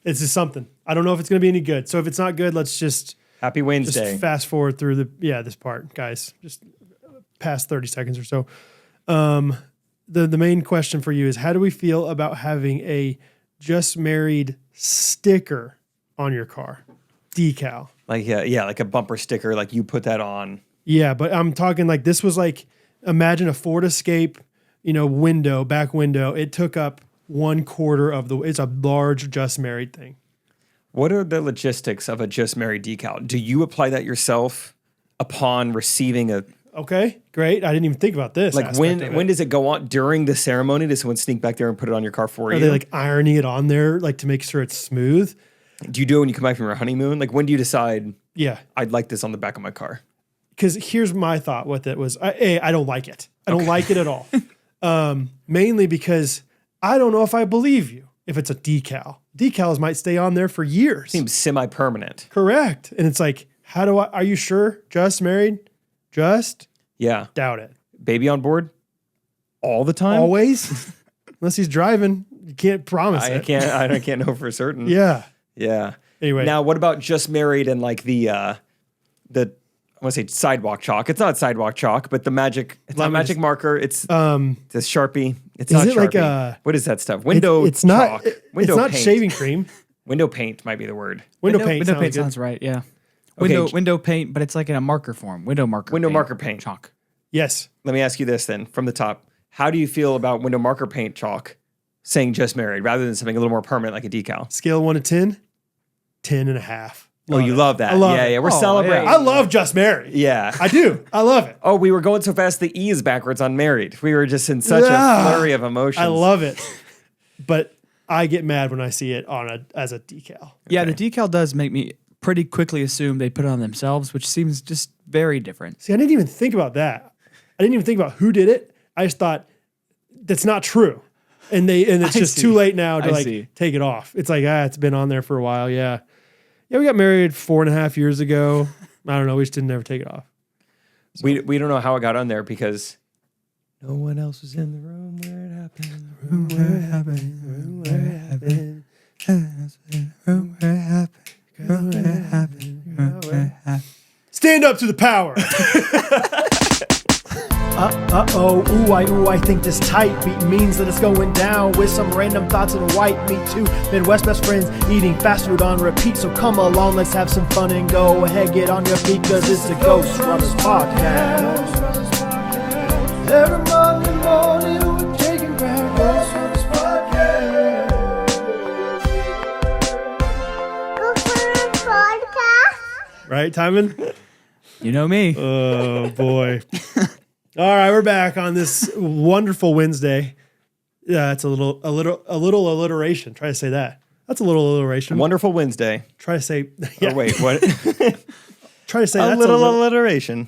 It's just something. I don't know if it's going to be any good. So if it's not good, let's just Happy Wednesday. Just fast forward through this part, guys. Just past 30 seconds or so. The main question for you is, how do we feel about having a just married sticker on your car? Decal. Like, like a bumper sticker, like you put that on. Yeah, but I'm talking like this was like, imagine a Ford Escape, back window. It took up 1/4 of it's a large just married thing. What are the logistics of a just married decal? Do you apply that yourself upon receiving a... Okay, great. I didn't even think about this. Like when does it go on? During the ceremony? Does someone sneak back there and put it on your car for you? Are they like ironing it on there like to make sure it's smooth? Do you do it when you come back from your honeymoon? Like when do you decide, yeah, I'd like this on the back of my car? Because here's my thought with it was, I don't like it. I don't like it at all. Mainly because I don't know if I believe you if it's a decal. Decals might stay on there for years. Seems semi-permanent. Correct. And it's like, are you sure? Just married? Just? Yeah. Doubt it. Baby on board? All the time? Always? Unless he's driving. You can't promise it. I can't know for certain. Yeah. Yeah. Anyway. Now, what about just married and like the I want to say sidewalk chalk. It's not sidewalk chalk, but it's not magic marker. It's the Sharpie. It's not Sharpie. Like what is that stuff? Window it's chalk. Not, window it's not paint. shaving cream. Window paint might be the word. Window paint sounds right, yeah. Okay. Window paint, but it's like in a marker form. Window marker paint. Chalk. Yes. Let me ask you this then, from the top. How do you feel about window marker paint chalk saying just married rather than something a little more permanent like a decal? Scale 1 to 10, 10.5. You love that. I love it. Yeah. We're celebrating. I love just married. Yeah. I do. I love it. Oh, we were going so fast the E is backwards on married. We were just in such a flurry of emotions. I love it. But I get mad when I see it as a decal. Yeah, the decal does make me pretty quickly assume they put it on themselves, which seems just very different. See, I didn't even think about that. I didn't even think about who did it. I just thought that's not true. And it's just too late now to take it off. It's like, it's been on there for a while. Yeah. Yeah, we got married 4.5 years ago. I don't know. We just didn't ever take it off. So. We don't know how it got on there because no one else was in the room where it happened. The room where it happened. The room where it happened. The room where it happened. The room where it happened. The room where it happened. Stand up to the power. I think this tight beat means that it's going down with some random thoughts and white meat too. Midwest best friends eating fast food on repeat. So come along, let's have some fun and go ahead, get on your feet, cause it's the Ghostrunners podcast. Every Monday morning we're taking back Ghostrunners podcast. Right, Timon? You know me. Oh boy. All right, we're back on this wonderful Wednesday. Yeah, it's a little alliteration. Try to say that. That's a little alliteration. Wonderful Wednesday. Try to say. Yeah. Oh, wait, what? Try to say that's a little alliteration.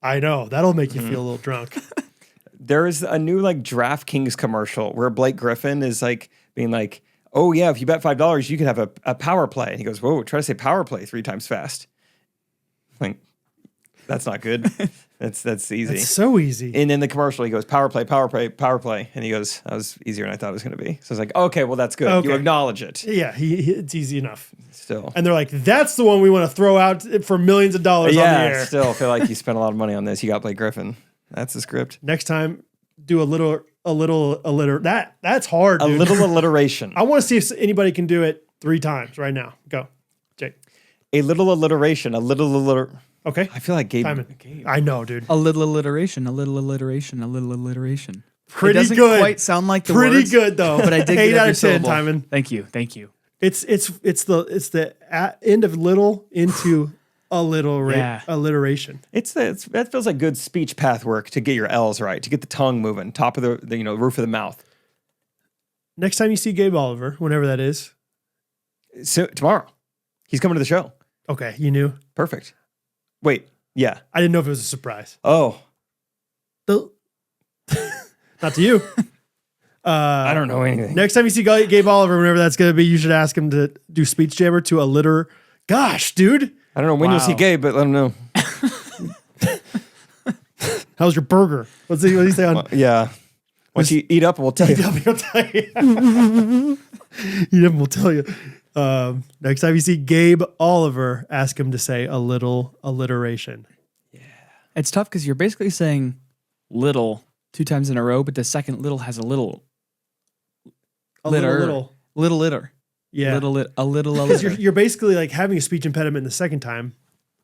I know that'll make you feel a little drunk. There is a new like DraftKings commercial where Blake Griffin is like being like, "Oh yeah, if you bet $5, you can have a power play." And he goes, "Whoa, try to say power play 3 times fast." Like, that's not good. That's easy. It's so easy. And in the commercial, he goes, power play, power play, power play. And he goes, that was easier than I thought it was going to be. So I was like, okay, well, that's good. Okay. You acknowledge it. Yeah, it's easy enough. Still. And they're like, that's the one we want to throw out for millions of dollars on the air. Still feel like you spent a lot of money on this. You got Blake Griffin. That's the script. Next time, do a little that's hard, dude. A little alliteration. I want to see if anybody can do it 3 times right now. Go, Jake. A little alliteration. Okay. I feel like Gabe. I know, dude. A little alliteration, a little alliteration, a little alliteration. Pretty it doesn't good. Quite sound like the Pretty words. Good though. But I did 8 get out every of 10, syllable. Timon. Thank you. It's the end of little into alliteration. That feels like good speech path work to get your L's right, to get the tongue moving, top of the roof of the mouth. Next time you see Gabe Oliver, whenever that is. So tomorrow. He's coming to the show. Okay, you knew. Perfect. Wait, yeah. I didn't know if it was a surprise. Oh. Not to you. I don't know anything. Next time you see Gabe Oliver, whenever that's going to be, you should ask him to do speech jammer to alliter. Gosh, dude. I don't know when you'll see Gabe, but let him know. How's your burger? What did he say on? Yeah. Once you eat up, we'll tell you. Eat up, we'll tell you. Next time you see Gabe Oliver, ask him to say a little alliteration. It's tough because you're basically saying little 2 times in a row, but the second little has a little. Little. Yeah. A little. Because you're basically like having a speech impediment the second time,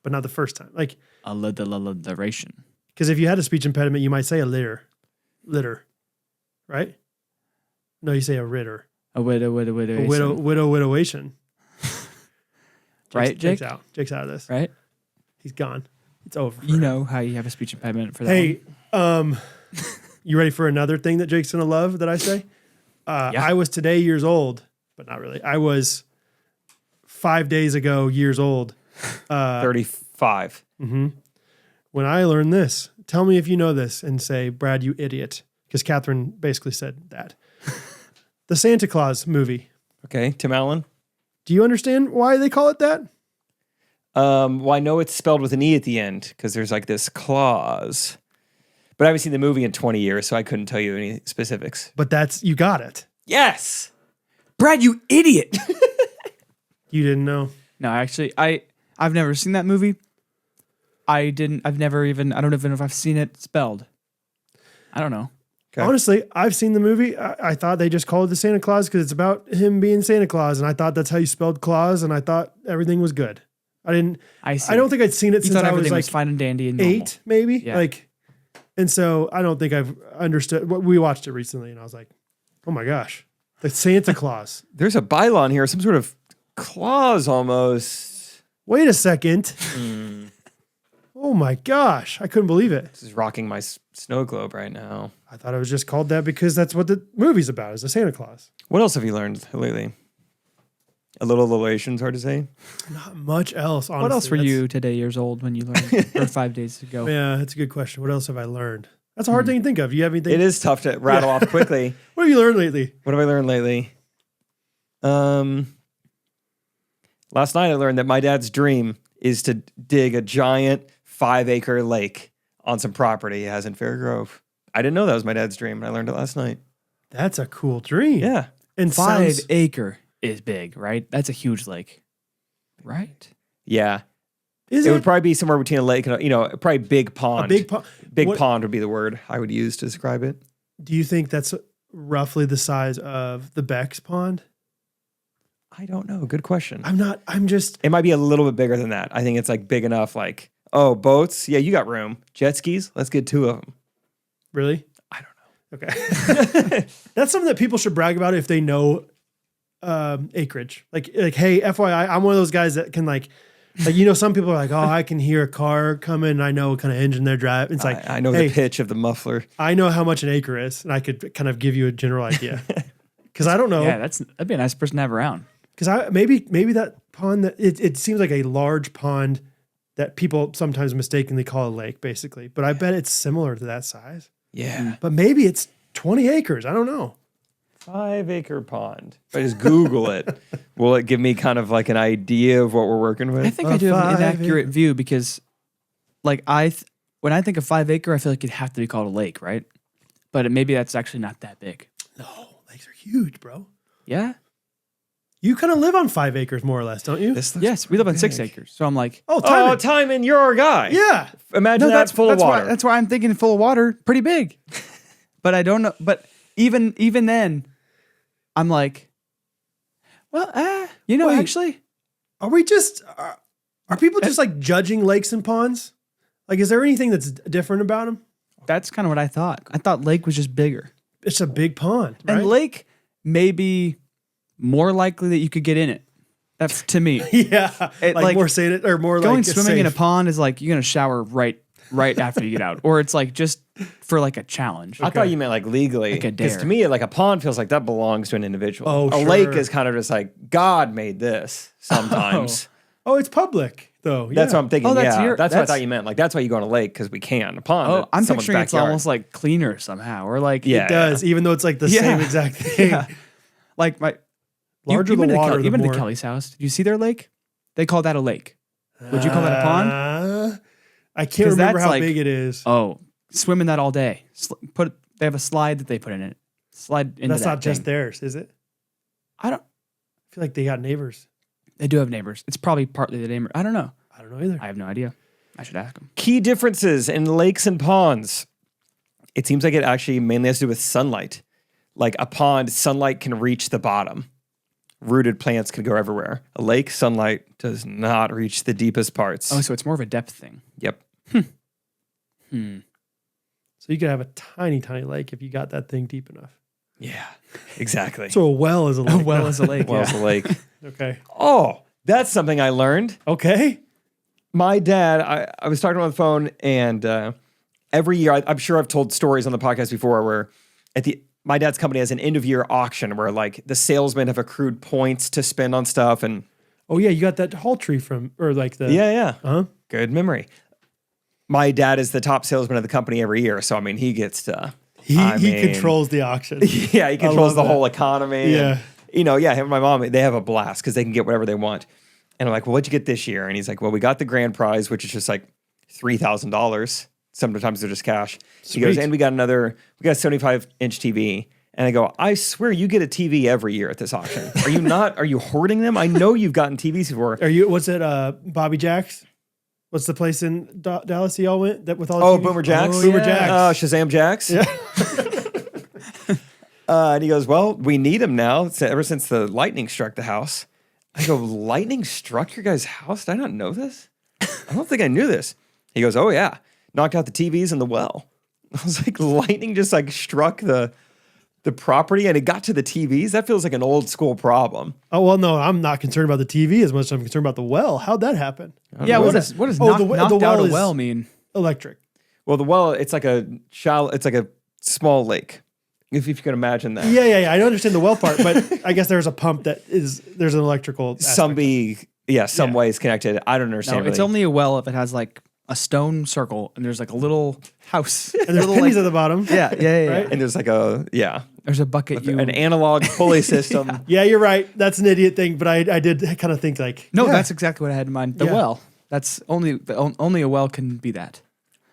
but not the first time. Like a little alliteration. Because if you had a speech impediment, you might say a litter, right? No, you say a ritter. A widowation. Right, Jake? Jake's out of this. Right? He's gone. It's over. You know how you have a speech impediment for that. Hey, you ready for another thing that Jake's gonna love that I say? Yeah. I was today years old, but not really. I was 5 days ago years old. 35. Mm-hmm. When I learned this, tell me if you know this and say, Brad, you idiot. Because Catherine basically said that. The Santa Claus movie. Okay, Tim Allen. Do you understand why they call it that? Well, I know it's spelled with an E at the end because there's like this clause. But I haven't seen the movie in 20 years, so I couldn't tell you any specifics. But you got it. Yes. Brad, you idiot. You didn't know? No, actually, I've never seen that movie. I don't even know if I've seen it spelled. I don't know. Okay. Honestly, I've seen the movie. I thought they just called it the Santa Claus because it's about him being Santa Claus, and I thought that's how you spelled Claus, and I thought everything was good. I don't think I'd seen it since I was like fine and dandy and 8, maybe. Yeah. And so I don't think I've understood. We watched it recently, and I was like, oh my gosh, the Santa Claus. There's a byline here, some sort of clause almost. Wait a second. Oh my gosh, I couldn't believe it. This is rocking my snow globe right now. I thought it was just called that because that's what the movie's about, is the Santa Claus. What else have you learned lately? A little alliteration's hard to say. Not much else, honestly. What else were you today years old when you learned, or 5 days ago? Yeah, that's a good question. What else have I learned? That's a hard thing to think of. Do you have anything? It is tough to rattle off quickly. What have you learned lately? What have I learned lately? Last night I learned that my dad's dream is to dig a giant 5-acre lake on some property he has in Fair Grove. I didn't know that was my dad's dream, and I learned it last night. That's a cool dream. Yeah. And 5 acre is big, right? That's a huge lake, right? Yeah. Is it would probably be somewhere between a lake and probably big pond. A big pond. Big pond would be the word I would use to describe it. Do you think that's roughly the size of the Beck's pond? I don't know. Good question. It might be a little bit bigger than that. I think it's like big enough, like, oh, boats? Yeah, you got room. Jet skis? Let's get 2 of them. Really? I don't know. Okay. That's something that people should brag about if they know acreage. Like, hey, FYI, I'm one of those guys that can some people are like, oh, I can hear a car coming and I know what kind of engine they're driving. It's like, I know the pitch of the muffler. I know how much an acre is, and I could kind of give you a general idea. Because I don't know. Yeah, that'd be a nice person to have around. Because maybe that pond, it seems like a large pond that people sometimes mistakenly call a lake, basically. But I bet it's similar to that size. Yeah. But maybe it's 20 acres. I don't know. 5-acre pond. If I just Google it, will it give me kind of like an idea of what we're working with? I think I do have an inaccurate view because, when I think of 5 acre, I feel like it'd have to be called a lake, right? But maybe that's actually not that big. No, lakes are huge, bro. Yeah? You kind of live on 5 acres, more or less, don't you? Yes, we live on 6 acres. So I'm like, Timon, you're our guy. Yeah. Imagine that's full of water. That's why I'm thinking full of water, pretty big. But I don't know. But even then, I'm like, well, Wait. actually. Are we just, are people just like judging lakes and ponds? Like, is there anything that's different about them? That's kind of what I thought. I thought lake was just bigger. It's a big pond, right? And lake may be more likely that you could get in it. That's to me. Yeah. More sanit or more going like swimming in a safe. pond is like you're going to shower right after you get out. Or it's like just for like a challenge. I thought you meant like legally. Like a Because dare. to me, like a pond feels like that belongs to an individual. Oh, a sure. lake is kind of just like God made this sometimes. Oh, it's public though. Yeah. That's what I'm thinking. Oh, that's what I that's- thought you meant. Like that's why you go on a lake because we can. A pond. Oh, I'm someone's picturing it's backyard. almost like cleaner somehow. Or like Yeah. It does, even though it's like the Yeah. same exact thing. Yeah. Like my Larger you've the been to water, the you've been to more. Kelly's house. Did you see their lake? They call that a lake. Would you call that a pond? I can't 'Cause remember that's how like- big it is. Oh, swim in that all day. They have a slide that they put in it. Slide into That's that not just thing. theirs, is it? I don't. I feel like they got neighbors. They do have neighbors. It's probably partly the neighbor. I don't know. I don't know either. I have no idea. I should ask them. Key differences in lakes and ponds. It seems like it actually mainly has to do with sunlight. Like a pond, sunlight can reach the bottom. Rooted plants can go everywhere. A lake, sunlight does not reach the deepest parts. Oh, so it's more of a depth thing. Yep. So you could have a tiny, tiny lake if you got that thing deep enough. Yeah, exactly. So a well is a lake. A well is a lake. Well's a lake. Okay. Oh, that's something I learned. Okay. My dad, I was talking on the phone, and every year, I'm sure I've told stories on the podcast before where my dad's company has an end of year auction where like the salesmen have accrued points to spend on stuff. And Oh yeah, you got that hall tree from, or like the. yeah. Uh-huh. Good memory. My dad is the top salesman of the company every year. So, I mean, he gets to. He controls the auction. Yeah, he controls the whole economy. Yeah. And, him and my mom, they have a blast because they can get whatever they want. And I'm like, well, what'd you get this year? And he's like, well, we got the grand prize, which is just like $3,000. Sometimes they're just cash. He goes, and we got a 75-inch TV. And I go, I swear you get a TV every year at this auction. Are you not? Are you hoarding them? I know you've gotten TVs before. What's it, Bobby Jack's? What's the place in Dallas y'all went that with all the TVs? Boomer Jacks. Boomer Jacks. Shazam Jacks. Yeah. And he goes, well, we need them now ever since the lightning struck the house. I go, lightning struck your guys' house? Did I not know this? I don't think I knew this. He goes, oh yeah, knocked out the TVs in the well. I was like, lightning just like struck the property and it got to the TVs? That feels like an old school problem. Oh, well, no, I'm not concerned about the TV as much as I'm concerned about the well. How'd that happen? Yeah, what does knocked out a well mean? Electric. Well, the well, it's like a small lake. If you can imagine that. Yeah. I don't understand the well part, but I guess there's a pump there's an electrical aspect. Some way is connected. I don't understand. No, it's only a well if it has like a stone circle and there's like a little house. And there's pennies at the bottom. Yeah. Right? And there's like There's a bucket. an analog pulley system. Yeah, you're right. That's an idiot thing, but I did kind of think like. No, yeah. that's exactly what I had in mind. The well. That's only a well can be that.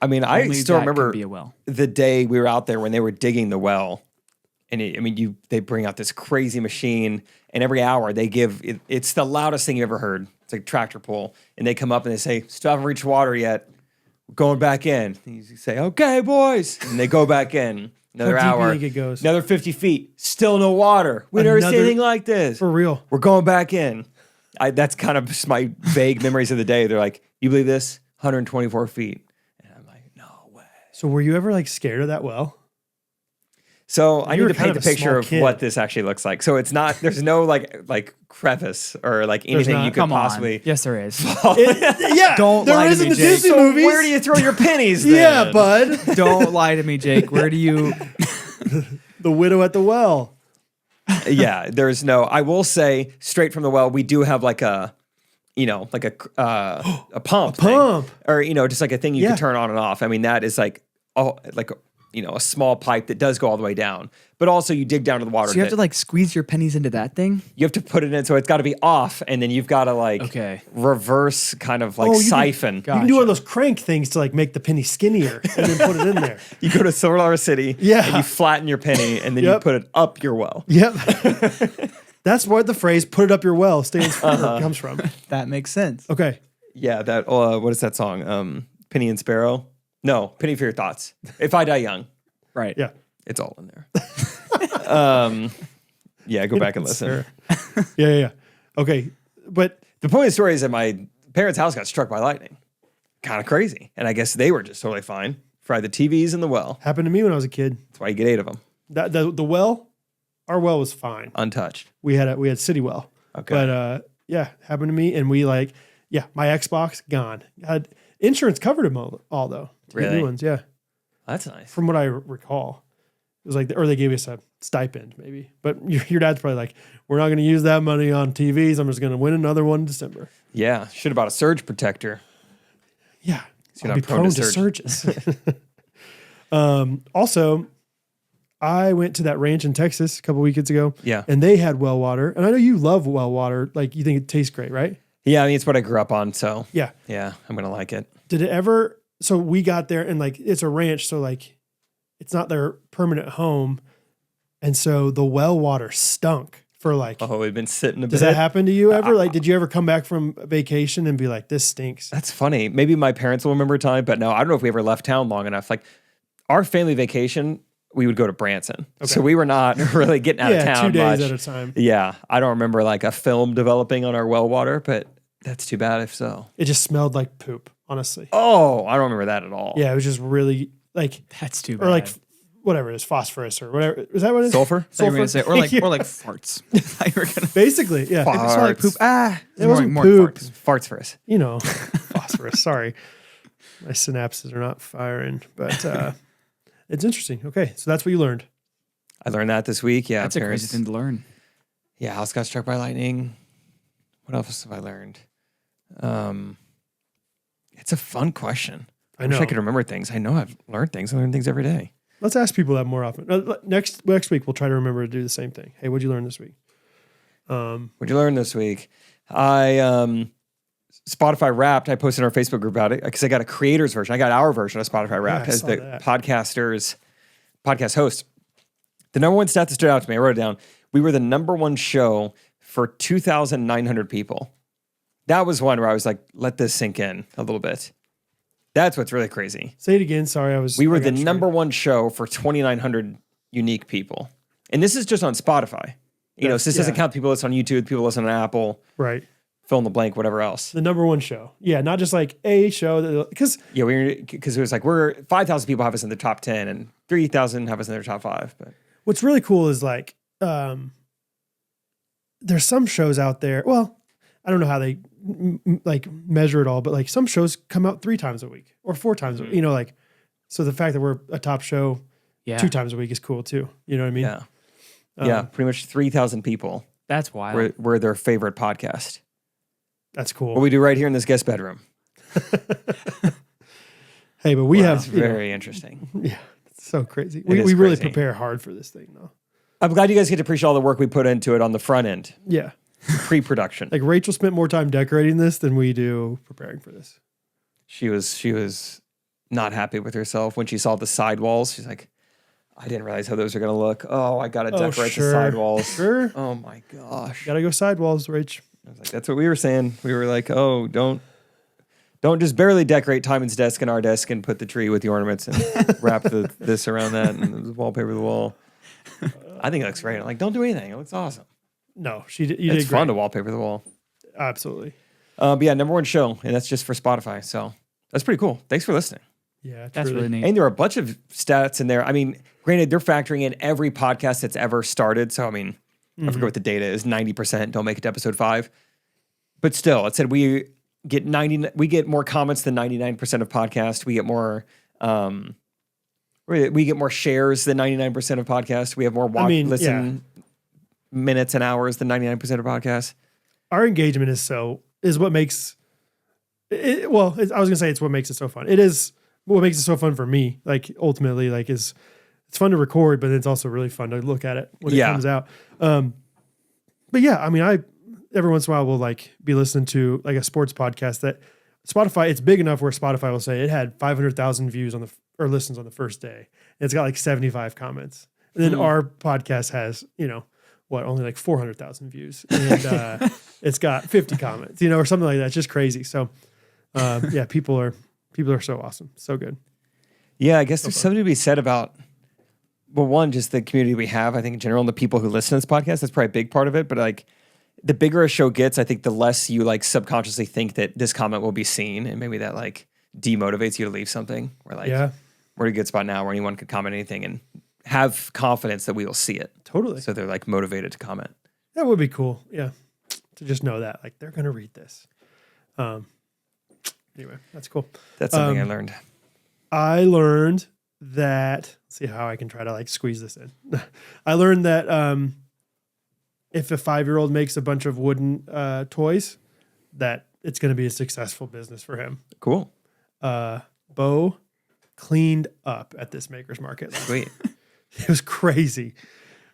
I mean, I Only still that remember can be a well. the day we were out there when they were digging the well. And they bring out this crazy machine, and every hour they give it's the loudest thing you ever heard. It's like tractor pull, and they come up and they say, "Still haven't reached water yet. We're going back in." And you say, "Okay, boys," and they go back in. Another How deep hour, do you think it goes? another 50 feet, still no water. We never seen anything like this. For real. We're going back in. That's kind of just my vague memories of the day. They're like, "You believe this? 124 feet," and I'm like, "No way." So were you ever like scared of that well? So I need to paint the picture of kid. what this actually looks like. So it's not, there's no like crevice or like anything you could possibly. Yes, there is. Yeah. Don't there lie to is in me, the Jake. Disney So movies. where do you throw your pennies then? Yeah, bud. Don't lie to me, Jake. Where do you? The widow at the well. Yeah, there's no, I will say straight from the well, we do have like a pump. Pump. Or, just like a thing you can turn on and off. I mean, that is like a small pipe that does go all the way down. But also you dig down to the water. So you have to like squeeze your pennies into that thing? You have to put it in, so it's got to be off, and then you've got to reverse kind of like siphon. You can do one of those crank things to like make the penny skinnier and then put it in there. You go to Silver City, and you flatten your penny, and then you put it up your well. Yep. That's what the phrase "put it up your well" comes from. That makes sense. Okay. Yeah, that what is that song? Penny and Sparrow? No, Penny for Your Thoughts. If I Die Young. Right. Yeah. It's all in there. Yeah, go back and listen. Yeah. Okay. But The point of the story is that my parents' house got struck by lightning. Kind of crazy. And I guess they were just totally fine. Fried the TVs in the well. happened to me when I was a kid. That's why you get 8 of them. The well, our well was fine. Untouched. We had city well. Okay. But happened to me, and we my Xbox gone. Had insurance covered them all though. To get Really? new ones, yeah. That's nice. From what I recall, it was like, or they gave us a stipend maybe. But your dad's probably like, we're not going to use that money on TVs. I'm just going to win another one in December. Yeah, should have bought a surge protector. Yeah, So you're I'll not be prone to surges. Also, I went to that ranch in Texas a couple weekends ago. Yeah. And they had well water. And I know you love well water. Like, you think it tastes great, right? Yeah, I mean, it's what I grew up on, so Yeah. yeah, I'm going to like it. Did it ever? So we got there and like, it's a ranch. So like, it's not their permanent home. And so the well water stunk for like. Oh, we've been sitting a bit. Does that happen to you ever? Like, did you ever come back from vacation and be like, this stinks? That's funny. Maybe my parents will remember a time, but no, I don't know if we ever left town long enough. Like our family vacation, we would go to Branson. Okay. So we were not really getting out of town 2 days much. at a time. Yeah. I don't remember like a film developing on our well water, but that's too bad if so. It just smelled like poop, honestly. Oh, I don't remember that at all. Yeah, it was just really like. That's too bad. Or like whatever it is, phosphorus or whatever. Is that what it is? Sulfur? Sulfur? Say, or like farts. Basically, yeah. Farts. It smelled like poop. It wasn't more poop. Farts for us. You know, phosphorus. Sorry. My synapses are not firing, but it's interesting. Okay, so that's what you learned. I learned that this week. Yeah. That's a crazy thing to learn. Yeah, house got struck by lightning. What else have I learned? It's a fun question. I wish I could remember things. I know I've learned things. I learn things every day. Let's ask people that more often. Next week, we'll try to remember to do the same thing. Hey, what'd you learn this week? What'd you learn this week? Spotify Wrapped. I posted in our Facebook group about it because I got a creator's version. I got our version of Spotify Wrapped as the podcast host. The number one stat that stood out to me, I wrote it down. We were the number one show for 2,900 people. That was one where I was like, let this sink in a little bit. That's what's really crazy. Say it again. Sorry, We were the number one show for 2,900 unique people. And this is just on Spotify. So this doesn't count people listen on YouTube, people listen on Apple. Right. Fill in the blank, whatever else. The number one show. Yeah, not just like a show. Because it was like we're 5,000 people have us in the top 10 and 3,000 have us in their top 5. But what's really cool is like there's some shows out there. Well, I don't know how they like measure it all, but like some shows come out 3 times a week or 4 times a week. So the fact that we're a top show 2 times a week is cool too. You know what I mean? Yeah. Pretty much 3,000 people. That's wild. We're their favorite podcast. That's cool. What we do right here in this guest bedroom. Hey, but we have very interesting. Yeah, it's so crazy. We really prepare hard for this thing, though. I'm glad you guys get to appreciate all the work we put into it on the front end. Yeah. Pre-production. Like Rachel spent more time decorating this than we do preparing for this. She was not happy with herself when she saw the sidewalls. She's like, I didn't realize how those are going to look. Oh, I got to decorate the sidewalls. Sure. Oh my gosh. Got to go sidewalls, Rach. I was like, that's what we were saying. We were like, oh, don't just barely decorate Timon's desk and our desk and put the tree with the ornaments and wrap this around that and wallpaper the wall. I think it looks great. I'm like, don't do anything. It looks awesome. No, you did It's great. fun to wallpaper the wall. Absolutely. But yeah, number one show, and that's just for Spotify. So that's pretty cool. Thanks for listening. Yeah, that's really neat. And there are a bunch of stats in there. I mean, granted, they're factoring in every podcast that's ever started. So I mean, I forget what the data is. 90% don't make it to episode 5. But still, it said we get more comments than 99% of podcasts. We get more shares than 99% of podcasts. We have more listen minutes and hours than 99% of podcasts. Our engagement is what makes it. Well, I was gonna say it's what makes it so fun. It is what makes it so fun for me. Like ultimately, it's fun to record, but it's also really fun to look at it when it comes out. But yeah, I mean, every once in a while will be listening to a sports podcast that Spotify. It's big enough where Spotify will say it had 500,000 views or listens on the first day. And it's got 75 comments. And then our podcast has only 400,000 views, and it's got 50 comments, or something like that. It's just crazy. So people are so awesome, so good. Yeah, I guess there's something to be said about. Well, one, just the community we have, I think in general, and the people who listen to this podcast, that's probably a big part of it. But the bigger a show gets, I think the less you subconsciously think that this comment will be seen. And maybe that demotivates you to leave something. We're at a good spot now where anyone could comment anything and have confidence that we will see it. Totally. So they're motivated to comment. That would be cool. Yeah. To just know that they're going to read this. Anyway, that's cool. That's something I learned. I learned that, let's see how I can try to squeeze this in. I learned that if a 5-year-old makes a bunch of wooden toys, that it's going to be a successful business for him. Cool. Bo cleaned up at this maker's market. Sweet. It was crazy.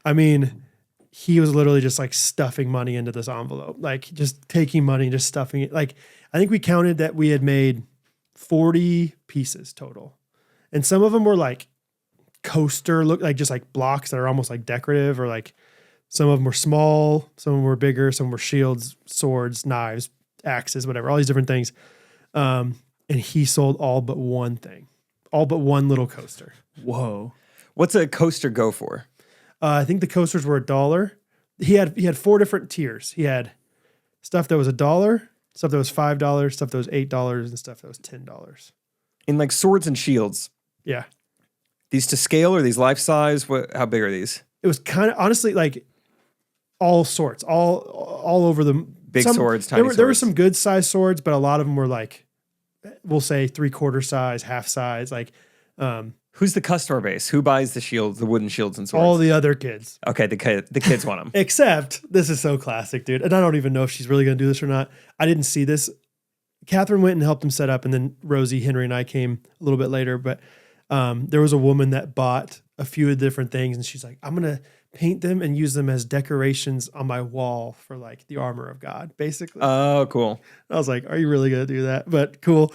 I mean, he was literally just stuffing money into this envelope, just taking money and just stuffing it. I think we counted that we had made 40 pieces total. And some of them were coaster look, just blocks that are almost decorative, or Some of them were small, some of them were bigger, some were shields, swords, knives, axes, whatever, all these different things. And he sold all but one thing, all but one little coaster. Whoa. What's a coaster go for? I think the coasters were $1. He had 4 different tiers. He had stuff that was $1, stuff that was $5, stuff that was $8, and stuff that was $10. In like swords and shields. Yeah. These to scale or these life size? How big are these? It was kind of honestly like all sorts, all over the big swords, tiny swords. There were some good size swords, but a lot of them were like, we'll say 3/4 size, half size. Like, who's the customer base? Who buys the shields, the wooden shields and swords? All the other kids. Okay, the kids want them. Except this is so classic, dude. And I don't even know if she's really going to do this or not. I didn't see this. Catherine went and helped him set up, and then Rosie, Henry, and I came a little bit later. But there was a woman that bought a few of the different things, and she's like, I'm going to paint them and use them as decorations on my wall for like the armor of God, basically. Oh, cool. I was like, are you really going to do that? But cool.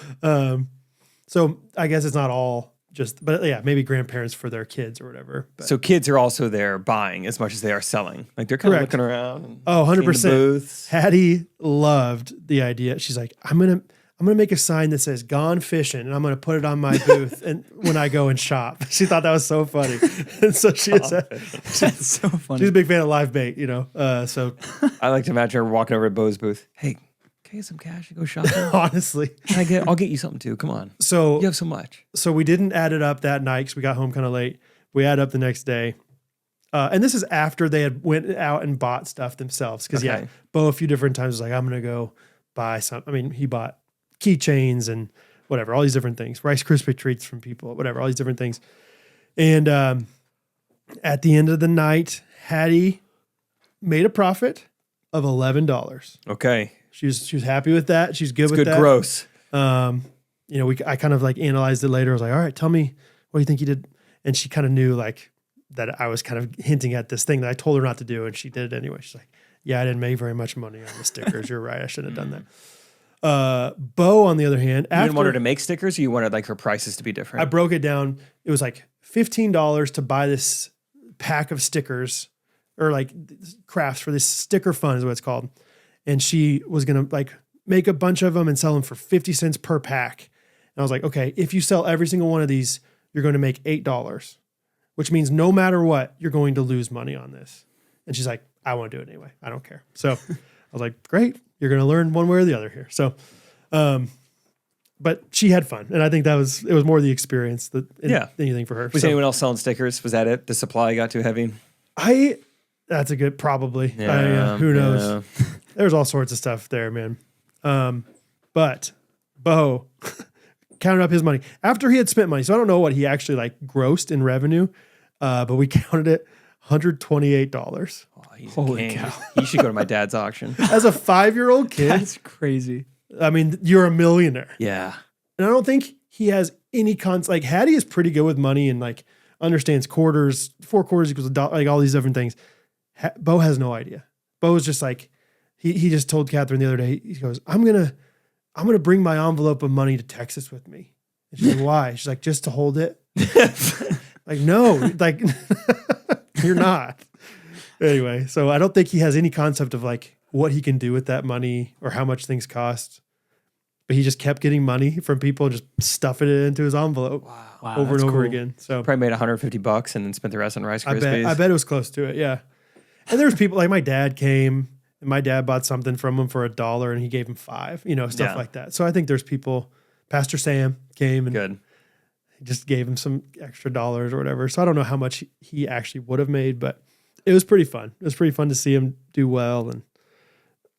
So I guess it's not all just, but yeah, maybe grandparents for their kids or whatever. But. So kids are also there buying as much as they are selling. Like they're kind of looking around. And 100%. Booths. Hattie loved the idea. She's like, I'm going to make a sign that says "Gone Fishing," and I'm going to put it on my booth and when I go and shop. She thought that was so funny, and so That's so funny. She's a big fan of live bait, you know. So I like to imagine her walking over to Bo's booth. Hey, can I get some cash and go shopping? honestly, I'll get you something too. Come on. So you have so much. So we didn't add it up that night because we got home kind of late. We added up the next day, and this is after they had went out and bought stuff themselves. Because yeah, Bo a few different times was like, I'm going to go buy some. I mean, he bought keychains and whatever, all these different things, Rice Krispie treats from people, whatever, all these different things. And at the end of the night, Hattie made a profit of $11. Okay. She was happy with that. She's good with good that. Gross. You know, I kind of like analyzed it later. I was like, all right, tell me, what do you think you did? And she kind of knew like that I was kind of hinting at this thing that I told her not to do. And she did it anyway. She's like, yeah, I didn't make very much money on the stickers. You're right. I shouldn't have done that. Bo, on the other hand, you didn't want her to make stickers, or you wanted like her prices to be different? I broke it down. It was like $15 to buy this pack of stickers or like crafts for this sticker fun is what it's called. And she was going to like make a bunch of them and sell them for 50 cents per pack. And I was like, okay, if you sell every single one of these, you're going to make $8, which means no matter what, you're going to lose money on this. And she's like, I want to do it anyway. I don't care. So I was like, great. You're going to learn one way or the other here. So, but she had fun. And I think it was more the experience than anything for her. Was anyone else selling stickers? Was that it? The supply got too heavy? That's a good, probably. Yeah, who knows? Yeah. There's all sorts of stuff there, man. But Bo counted up his money after he had spent money. So I don't know what he actually like grossed in revenue. But we counted it $128. Holy cow. You should go to my dad's auction. As a 5-year-old kid. That's crazy. I mean, you're a millionaire. Yeah. And I don't think he has any like Hattie is pretty good with money and like understands quarters, 4 quarters equals $1, like all these different things. Bo has no idea. Bo was just like, he just told Catherine the other day, he goes, I'm going to bring my envelope of money to Texas with me. And she's like, why? She's like, just to hold it. Like, no, like you're not. Anyway, so I don't think he has any concept of like what he can do with that money or how much things cost. But he just kept getting money from people and just stuffing it into his envelope over and over again. So probably made $150 and then spent the rest on Rice Krispies. I bet it was close to it. Yeah. And there was people like my dad came and my dad bought something from him for $1 and he gave him $5, stuff like that. So I think there's people, Pastor Sam came and he just gave him some extra dollars or whatever. So I don't know how much he actually would have made, but it was pretty fun. It was pretty fun to see him do well. And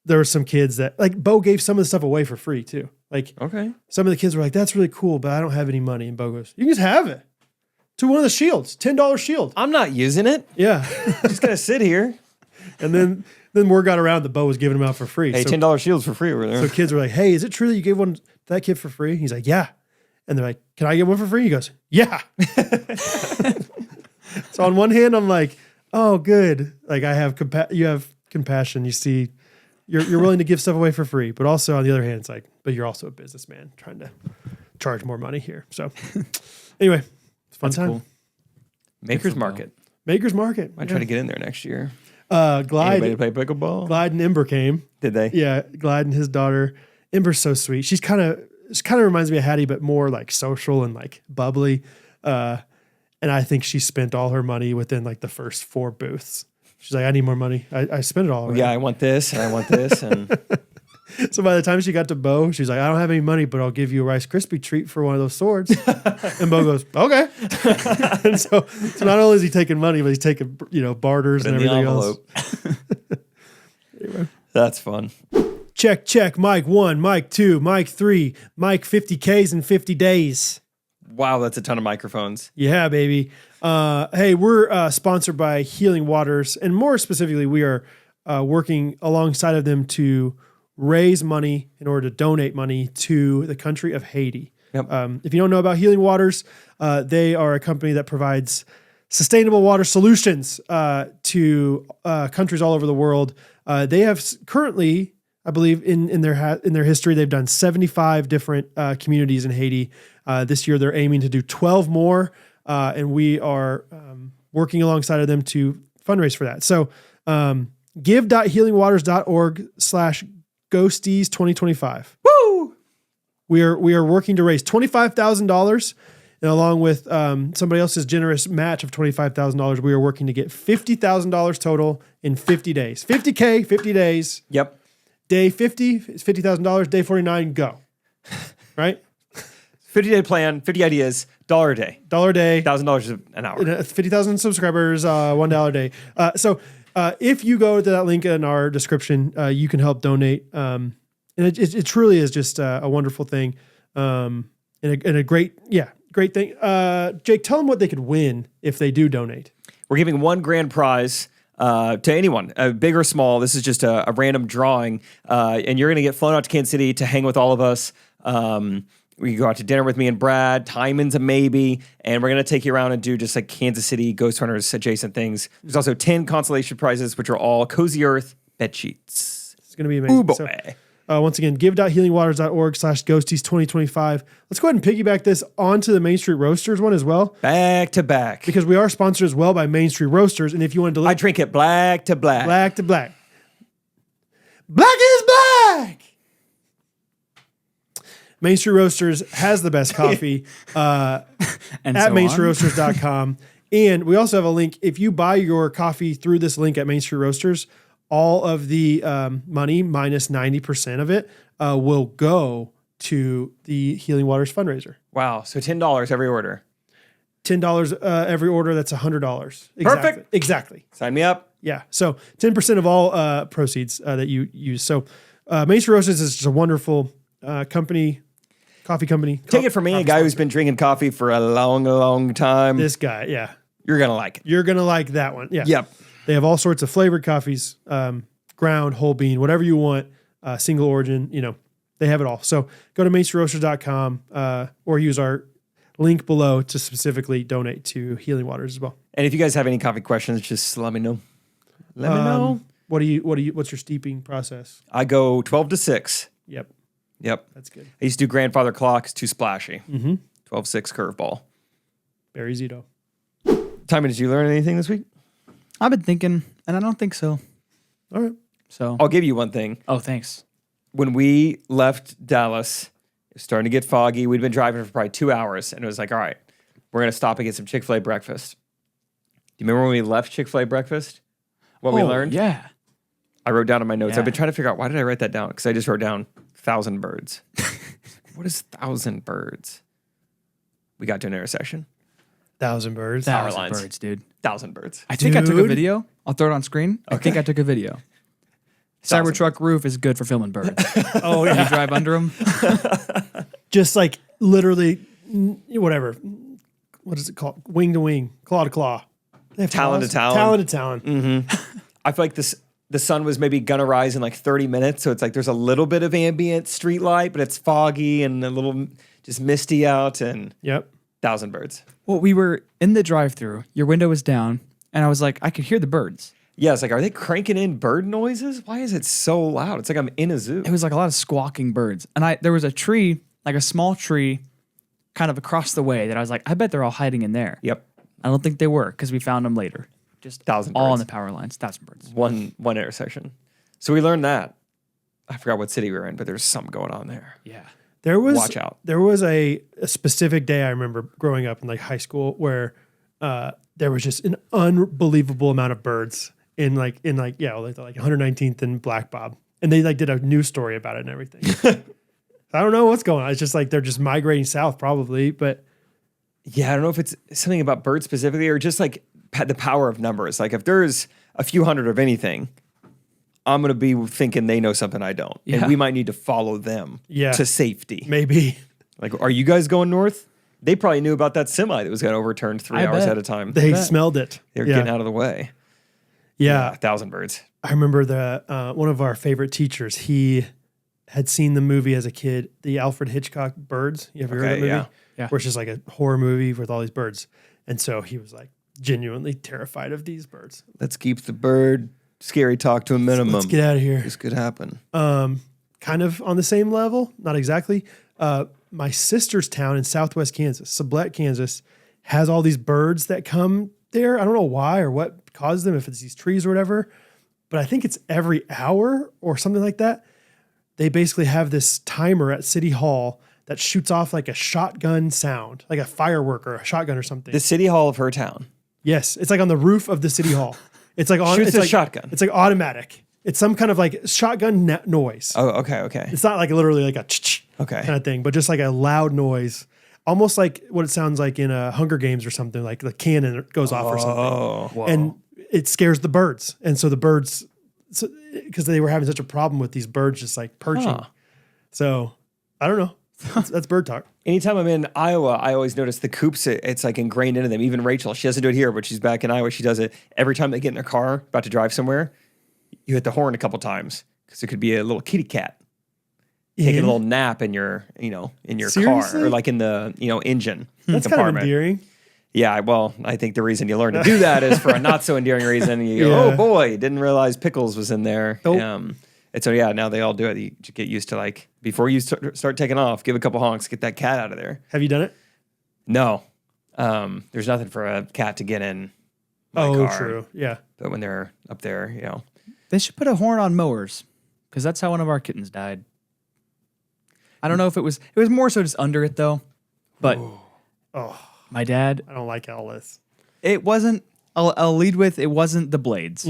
there were some kids that like Bo gave some of the stuff away for free too. Like some of the kids were like, that's really cool, but I don't have any money. And Bo goes, you can just have it to one of the shields, $10 shield. I'm not using it. Yeah. Just going to sit here. And then word got around that Bo was giving them out for free. Hey, so, $10 shields for free over there. So kids were like, hey, is it true that you gave one to that kid for free? He's like, yeah. And they're like, can I get one for free? He goes, yeah. So on one hand, I'm like, oh, good. Like you have compassion. You see, you're willing to give stuff away for free. But also on the other hand, it's like, but you're also a businessman trying to charge more money here. So anyway, it's fun time. Cool. Maker's Market. Maker's Market. Might try to get in there next year. Glide. Anybody play pickleball? Glide and Ember came. Did they? Yeah, Glide and his daughter. Ember's so sweet. She kind of reminds me of Hattie, but more like social and like bubbly. And I think she spent all her money within like the first 4 booths. She's like, I need more money. I spent it all. Well, yeah, I want this and I want this. And so by the time she got to Bo, she's like, I don't have any money, but I'll give you a Rice Krispie treat for one of those swords. And Bo goes, okay. And so not only is he taking money, but he's taking, barters and everything else. Anyway. That's fun. Check. Mic 1, mic 2, mic 3, mic 50Ks in 50 days. Wow, that's a ton of microphones. Yeah, baby. Hey, we're sponsored by Healing Waters, and more specifically, we are working alongside of them to raise money in order to donate money to the country of Haiti. Yep. If you don't know about Healing Waters, they are a company that provides sustainable water solutions to countries all over the world. They have currently, I believe, in their history, they've done 75 different communities in Haiti. This year, they're aiming to do 12 more, and we are working alongside of them to fundraise for that. So give.healingwaters.org/ghosties2025. Woo! We are working to raise $25,000, and along with somebody else's generous match of $25,000, we are working to get $50,000 total in 50 days. 50K, 50 days. Yep. Day 50 is $50,000. Day 49, go. Right? 50-day plan, 50 ideas, $1 a day. $1 a day. $1,000 an hour. 50,000 subscribers, $1 a day. So if you go to that link in our description, you can help donate. And it truly is just a wonderful thing. And a great thing. Jake, tell them what they could win if they do donate. We're giving one grand prize to anyone, big or small. This is just a random drawing. And you're going to get flown out to Kansas City to hang with all of us. We go out to dinner with me and Brad. Timon's a maybe. And we're going to take you around and do just like Kansas City Ghostrunners adjacent things. There's also 10 consolation prizes, which are all Cozy Earth bed sheets. It's going to be amazing. Ooh, boy. So, once again, give.healingwaters.org/ghosties2025. Let's go ahead and piggyback this onto the Main Street Roasters one as well. Back to back. Because we are sponsored as well by Main Street Roasters. And if you want to I drink it black to black. Black to black. Black is black! Main Street Roasters has the best coffee at mainstreetroasters.com. And we also have a link. If you buy your coffee through this link at Main Street Roasters, all of the money, minus 90% of it, will go to the Healing Waters fundraiser. Wow. So $10 every order. $10 every order. That's $100. Perfect. Exactly. Sign me up. Yeah. So 10% of all proceeds that you use. So Main Street Roasters is just a wonderful coffee company. Take it from me, a guy who's been drinking coffee for a long, long time. This guy, yeah. You're going to like it. You're going to like that one. Yeah. Yep. They have all sorts of flavored coffees, ground, whole bean, whatever you want, single origin, they have it all. So go to mainstreetroasters.com or use our link below to specifically donate to Healing Waters as well. And if you guys have any coffee questions, just let me know. Let me know. What's your steeping process? I go 12 to 6. Yep. That's good. I used to do grandfather clocks, too splashy. Mm-hmm. 12-6 curveball. Very Zito. Timon, did you learn anything this week? I've been thinking, and I don't think so. All right. So I'll give you one thing. Oh, thanks. When we left Dallas, it was starting to get foggy. We'd been driving for probably 2 hours, and it was like, all right, we're going to stop and get some Chick-fil-A breakfast. Do you remember when we left Chick-fil-A breakfast? What we learned? Yeah. I wrote down in my notes. Yeah. I've been trying to figure out, why did I write that down? Because I just wrote down 1,000 birds. What is 1,000 birds? We got to an intersection. 1,000 birds. Power 1,000 lines. birds, dude. 1,000 birds. I think I took a Dude. video. I'll throw it on screen. I think I took a video. Cybertruck roof is good for filming birds. Oh, You yeah. drive under them. Just like literally, whatever. What is it called? Wing to wing, claw to claw. They have Talon to claws? talon. Talon to talon. I feel like the sun was maybe gonna rise in like 30 minutes, so it's like there's a little bit of ambient street light, but it's foggy and a little just misty out, and Yep. 1,000 birds. Well, we were in the drive-through. Your window was down, and I was like, I could hear the birds. Yeah, it's like, are they cranking in bird noises? Why is it so loud? It's like I'm in a zoo. It was like a lot of squawking birds. And there was a tree, like a small tree, kind of across the way that I was like, I bet they're all hiding in there. Yep. I don't think they were because we found them later. just 1,000 all on birds. the power lines. 1,000 birds. One intersection. So we learned that. I forgot what city we were in, but there's something going on there. Yeah. Watch out. There was a specific day I remember growing up in like high school where there was just an unbelievable amount of birds in like 119th and Black Bob, and they like did a news story about it and everything. I don't know what's going on. It's just like they're just migrating south probably, but Yeah, I don't know if it's something about birds specifically or just like the power of numbers. Like if there's a few hundred of anything, I'm going to be thinking they know something I don't. Yeah. And we might need to follow them to safety. maybe Like, are you guys going north? They probably knew about that semi that was going to overturn 3 hours bet. at a time. they smelled it. They're getting out of the way. Yeah. 1,000 birds. I remember one of our favorite teachers, he had seen the movie as a kid, the Alfred Hitchcock Birds. You ever heard of that movie? Yeah. Where it's just like a horror movie with all these birds. And so he was like genuinely terrified of these birds. Let's keep the bird scary talk to a minimum. Let's get out of here. This could happen. Kind of on the same level, not exactly. My sister's town in southwest Kansas, Sublette, Kansas, has all these birds that come there. I don't know why or what caused them, if it's these trees or whatever, but I think it's every hour or something like that. They basically have this timer at City Hall that shoots off like a shotgun sound, like a firework or a shotgun or something. The city hall of her town. Yes, it's like on the roof of the City Hall. It's like on. Shoots it's a like, shotgun. It's like automatic. It's some kind of like shotgun noise. Oh, okay. It's not like literally like a Okay. kind of thing, but just like a loud noise, almost like what it sounds like in Hunger Games or something, like the cannon goes off or something. Oh, And it scares the birds. And so the birds, because they were having such a problem with these birds just like perching. Huh. So I don't know. That's bird talk. anytime I'm in Iowa, I always notice the coops, it's like ingrained into them. Even Rachel, she doesn't do it here, but she's back in Iowa. She does it every time they get in their car, about to drive somewhere. You hit the horn a couple times because it could be a little kitty cat taking a little nap in your, in your car or like in the, engine That's kind of endearing. Yeah, well, I think the reason you learn to do that is for a not so endearing reason. You go, oh boy, didn't realize Pickles was in there. Nope. And so, now they all do it. You get used to, like, before you start taking off, give a couple honks, get that cat out of there. Have you done it? No. There's nothing for a cat to get in my car. True. Yeah. But when they're up there, They should put a horn on mowers because that's how one of our kittens died. I don't know if it was more so just under it though, but my dad, I don't like all this. it wasn't, I'll lead with, it wasn't the blades,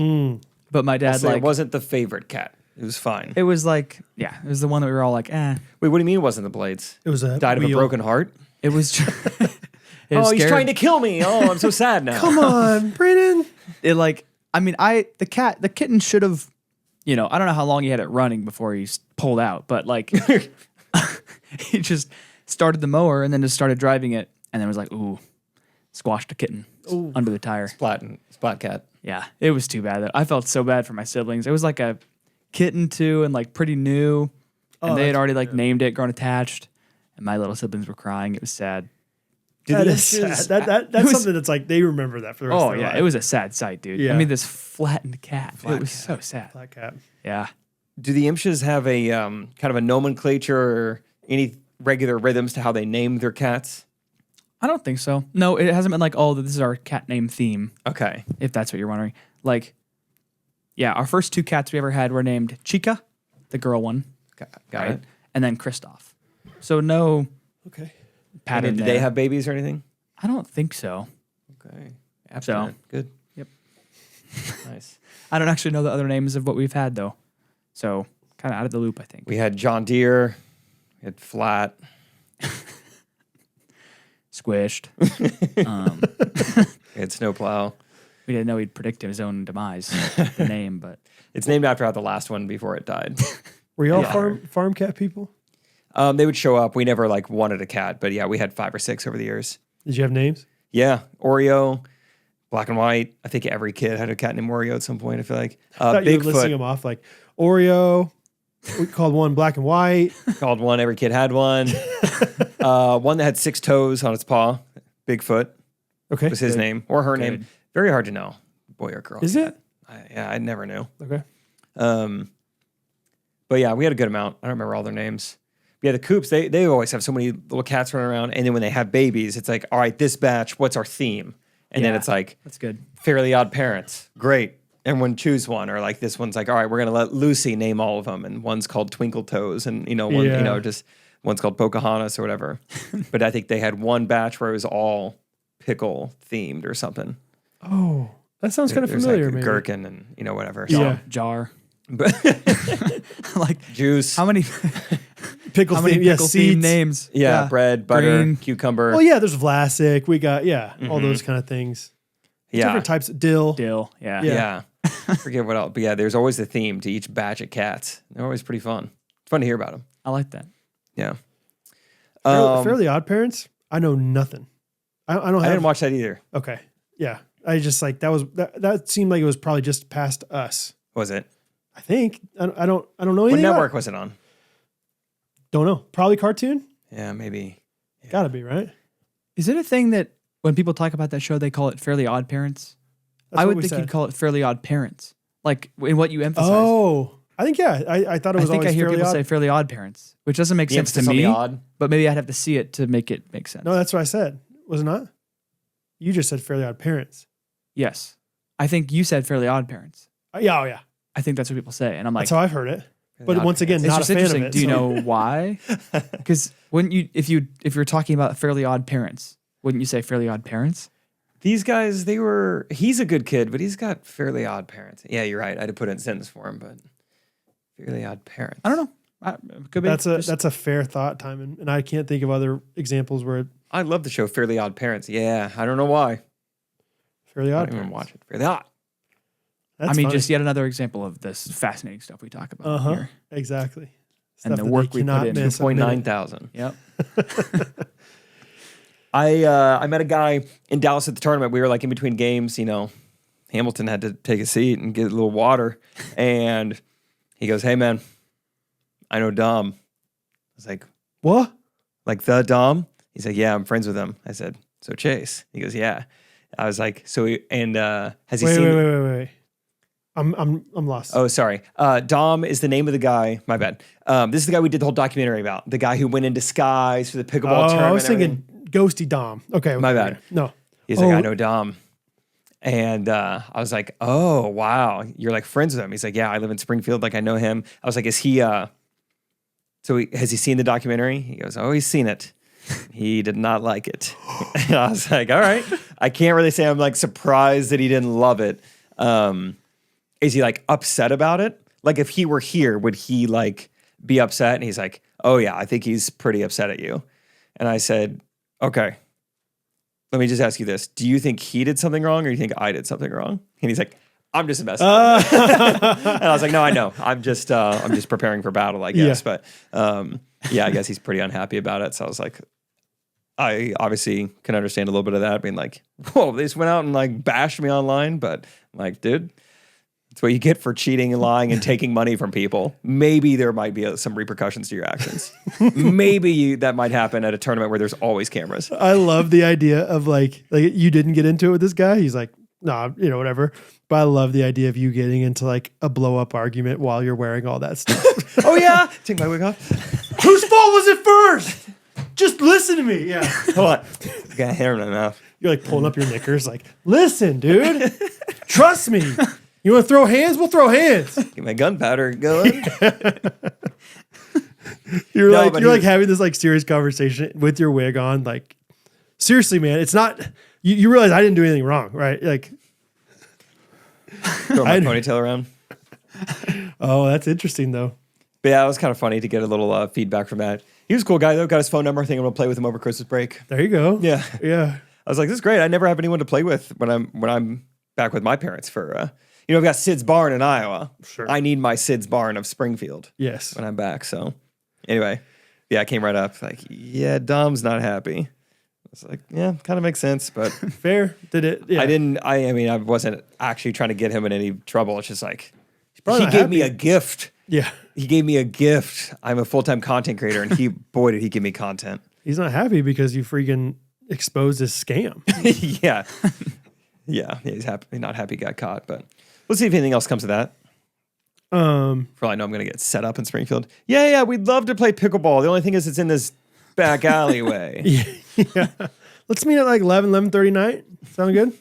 but my dad it wasn't the favorite cat. It was fine. it was like, it was the one that we were all like, Wait, what do you mean it wasn't the blades? It was a Died of a wheel. broken heart? it was, it Oh, was he's scared. trying to kill me. Oh, I'm so sad now. Come on, Brandon. It like, I mean, the kitten should have, I don't know how long he had it running before he pulled out, but like, he just started the mower and then just started driving it and then was like, ooh, squashed a kitten under the tire. Splat cat. Yeah, it was too bad. I felt so bad for my siblings. It was like a kitten too and like pretty new. And they had already like named it, grown attached. And my little siblings were crying. It was sad. That is sad. That's something that's like, they remember that for the rest of their life. It was a sad sight, dude. Yeah. I mean, this flattened cat. It was so sad. Black cat. Yeah. Do the Imshas have a kind of a nomenclature or any regular rhythms to how they name their cats? I don't think so. No, it hasn't been like, oh, this is our cat name theme, Okay. if that's what you're wondering. Like, yeah, our first two cats we ever had were named Chica, the girl one. Got it. And then Kristoff. So no Okay. pattern Did there. they have babies or anything? I don't think so. Okay. So- Good. Yep. Nice. I don't actually know the other names of what we've had, though. So kind of out of the loop, I think. We had John Deere. We had Flat. Squished. We had Snowplow. We didn't know he'd predict his own demise, the name, but It's named after the last one before it died. Were y'all farm cat people? They would show up. We never wanted a cat, but yeah, we had 5 or 6 over the years. Did you have names? Yeah, Oreo, Black and White. I think every kid had a cat named Oreo at some point. I feel like I thought you were listing them off like Oreo. We called one Black and White. Called one. Every kid had one. One that had 6 toes on its paw. Bigfoot Okay. was his name or her name. Good. Very hard to know, boy or girl. Is it? I never knew. Okay. But yeah, we had a good amount. I don't remember all their names. But yeah, the coops, they always have so many little cats running around. And then when they have babies, it's like, all right, this batch, what's our theme? And then it's like, that's good. Fairly Odd Parents. Great. Everyone choose one. Or like this one's like, all right, we're going to let Lucy name all of them. And one's called Twinkle Toes. And, just one's called Pocahontas or whatever. But I think they had one batch where it was all pickle themed or something. Oh, that sounds kind of familiar. Like maybe. gherkin and, whatever. Jar. But Like juice. how many Pickle how many theme, pickle themed seeds. names? Yeah, bread, butter, Green. cucumber. Well, yeah, there's Vlasic. We got, all those kind of things. Yeah. Different types of dill. Dill. Yeah. Yeah. Forget what else. But yeah, there's always a theme to each batch of cats. They're always pretty fun. It's fun to hear about them. I like that. Yeah. Fairly Odd Parents. I know nothing. I don't have. I didn't watch that either. Okay. Yeah. I just like that seemed like it was probably just past us. Was it? I think. I don't know anything. What about network it. was it on? Don't know. Probably cartoon. Yeah, maybe. Yeah. Gotta be, right? Is it a thing that when people talk about that show, they call it Fairly Odd Parents? That's I what would we think said. you'd call it Fairly Odd Parents, like in what you emphasize. Oh, I think I thought it was. I think I always hear Fairly people Odd. say Fairly Odd Parents, which doesn't make The sense to emphasis on the me. odd. But maybe I'd have to see it to make it make sense. No, that's what I said. Was it not? You just said Fairly Odd Parents. Yes, I think you said Fairly Odd Parents. Yeah, oh yeah. I think that's what people say, and I'm like, That's how I've heard it. Fairly But Odd once again, it's not a just fan of interesting. it. Do you so- know why? Because wouldn't you, if you're talking about Fairly Odd Parents, wouldn't you say Fairly Odd Parents? These guys, he's a good kid, but he's got fairly odd parents. Yeah, you're right. I had to put it in a sentence for him, but fairly odd parents. I don't know. Could be. That's a fair thought, Timon, and I can't think of other examples where I love the show Fairly Odd Parents. Yeah, I don't know why. Fairly I Odd don't even Parents. watch it. Fairly Odd. That's I mean, funny. just yet another example of this fascinating stuff we talk about here. Exactly. And Stuff the that work they we put cannot in. miss a minute. 2.9 thousand. Yep. I met a guy in Dallas at the tournament. We were like in between games, Hamilton had to take a seat and get a little water. And he goes, "Hey man, I know Dom." I was like, What? "Like the Dom?" He's like, "Yeah, I'm friends with him." I said, "So Chase?" He goes, "Yeah." I was like, "So has he Wait, seen?" wait. I'm lost. Oh, sorry. Dom is the name of the guy. My bad. This is the guy we did the whole documentary about. The guy who went in disguise for the pickleball tournament. I was and everything. thinking Ghosty Dom. Okay. My bad. No. He's like, "I know Dom." And I was like, "Oh, wow. You're like friends with him." He's like, "Yeah, I live in Springfield. Like I know him." I was like, "Is he, has he seen the documentary?" He goes, "Oh, he's seen it." He did not like it. And I was like, "All right." I can't really say I'm like surprised that he didn't love it. Is he like upset about it? Like if he were here, would he like be upset? And he's like, "Oh yeah, I think he's pretty upset at you." And I said, "Okay, let me just ask you this. Do you think he did something wrong or do you think I did something wrong?" And he's like, "I'm just a mess." And I was like, "No, I know. I'm just preparing for battle, I guess." Yeah. But yeah, I guess he's pretty unhappy about it. So I was like, I obviously can understand a little bit of that, being like, "Whoa, they just went out and like bashed me online." But I'm like, dude, that's what you get for cheating and lying and taking money from people. Maybe there might be some repercussions to your actions. Maybe that might happen at a tournament where there's always cameras. I love the idea of like you didn't get into it with this guy. He's like, "Nah, whatever." But I love the idea of you getting into like a blow up argument while you're wearing all that stuff. Oh yeah, take my wig off. Whose fault was it first? Just listen to me. Yeah. Hold on, I got hair in my mouth. You're like pulling up your knickers, like, listen, dude, trust me. You want to throw hands? We'll throw hands. Get my gunpowder going. You're No, like but you're he- like having this like serious conversation with your wig on. Like, seriously, man, it's not. You realize I didn't do anything wrong, right? Like, Throw my ponytail around. oh, that's interesting though. But yeah, it was kind of funny to get a little feedback from that. He was a cool guy though. Got his phone number. I think I'm gonna play with him over Christmas break. There you go. Yeah. Yeah. I was like, this is great. I never have anyone to play with when I'm back with my parents for I've got Sid's Barn in Iowa. Sure. I need my Sid's Barn of Springfield Yes. when I'm back. So anyway, yeah, I came right up like, yeah, Dom's not happy. I was like, yeah, kind of makes sense, but Fair. Did it? Yeah. I wasn't actually trying to get him in any trouble. It's just like probably he not gave me a happy. gift. Yeah. He gave me a gift. I'm a full-time content creator, and boy, did he give me content. He's not happy because you freaking exposed his scam. yeah. Yeah, he's happy. He's not happy he got caught, but we'll see if anything else comes of that. For all I know, I'm going to get set up in Springfield. Yeah, we'd love to play pickleball. The only thing is it's in this back alleyway. Yeah. Listen, Let's meet at like 11:30 night. Sound good?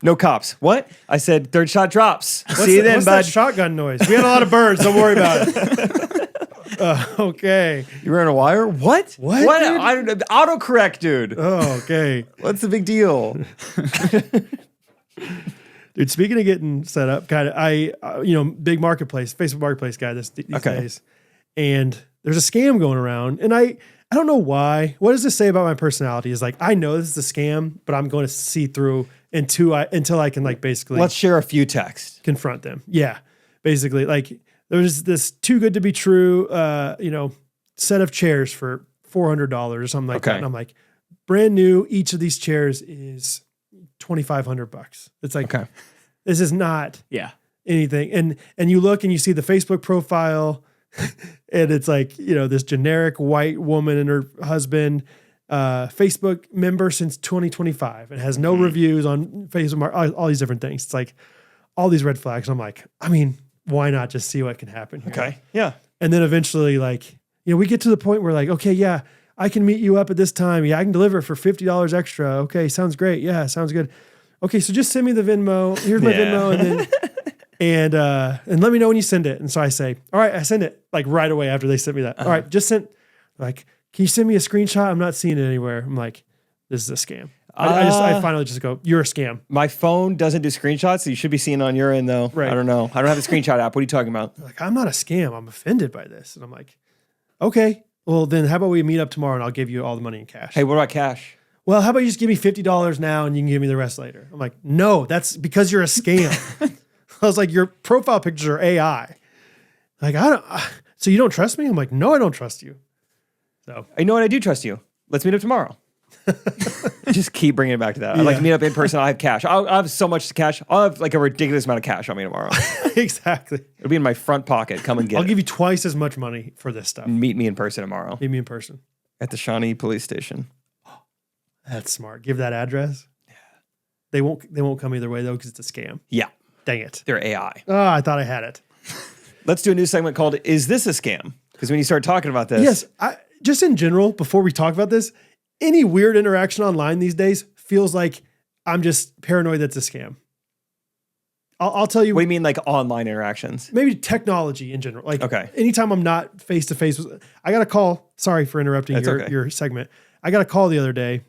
No cops. What? I said third shot drops. What's See you then, what's bud. that shotgun noise? We had a lot of birds. Don't worry about it. Okay. You were on a wire? What? What, What? dude? I don't know. Autocorrect, dude. Oh, okay. What's the big deal? Dude, speaking of getting set up, kind of, big marketplace, Facebook marketplace guy these days. And there's a scam going around. And I don't know why. What does this say about my personality? Is like, I know this is a scam, but I'm going to see through until I can like basically. Let's share a few texts. Confront them. Yeah. Basically, like there's this too good to be true, set of chairs for $400 or something like that. And I'm like, brand new. Each of these chairs is $2,500. It's like, this is not anything. And you look and you see the Facebook profile and it's like, this generic white woman and her husband, Facebook member since 2025 and has no reviews on Facebook, all these different things. It's like all these red flags. I'm like, I mean, why not just see what can happen here? Okay. Yeah. And then eventually we get to the point where like, okay, yeah, I can meet you up at this time. Yeah, I can deliver it for $50 extra. Okay, sounds great. Yeah, sounds good. Okay, so just send me the Venmo. Here's my Venmo, and let me know when you send it. And so I say, all right, I send it like right away after they sent me that. All right, just send. Like, can you send me a screenshot? I'm not seeing it anywhere. I'm like, this is a scam. I finally just go, you're a scam. My phone doesn't do screenshots, so you should be seeing on your end though. Right. I don't know. I don't have the screenshot app. What are you talking about? Like, I'm not a scam. I'm offended by this. And I'm like, okay, well then how about we meet up tomorrow and I'll give you all the money in cash. Hey, what about cash? Well, how about you just give me $50 now and you can give me the rest later? I'm like, no, that's because you're a scam. I was like, your profile pictures are AI. Like, so you don't trust me? I'm like, no, I don't trust you. So you know what? I do trust you. Let's meet up tomorrow. Just keep bringing it back to that. I'd like to meet up in person. I'll have cash. I'll have so much cash. I'll have like a ridiculous amount of cash on me tomorrow. Exactly. It'll be in my front pocket. Come and get it. I'll give you twice as much money for this stuff. Meet me in person tomorrow. Meet me in person. At the Shawnee police station. That's smart. Give that address. Yeah. They won't come either way though because it's a scam. Yeah. Dang it. They're AI. Oh, I thought I had it. Let's do a new segment called Is This a Scam? Because when you start talking about this. Yes. Just in general, before we talk about this, any weird interaction online these days feels like I'm just paranoid that's a scam. I'll tell you. What do you mean like online interactions? Maybe technology in general. Like okay. Anytime I'm not face to face, I got a call. Sorry for interrupting your segment. I got a call the other day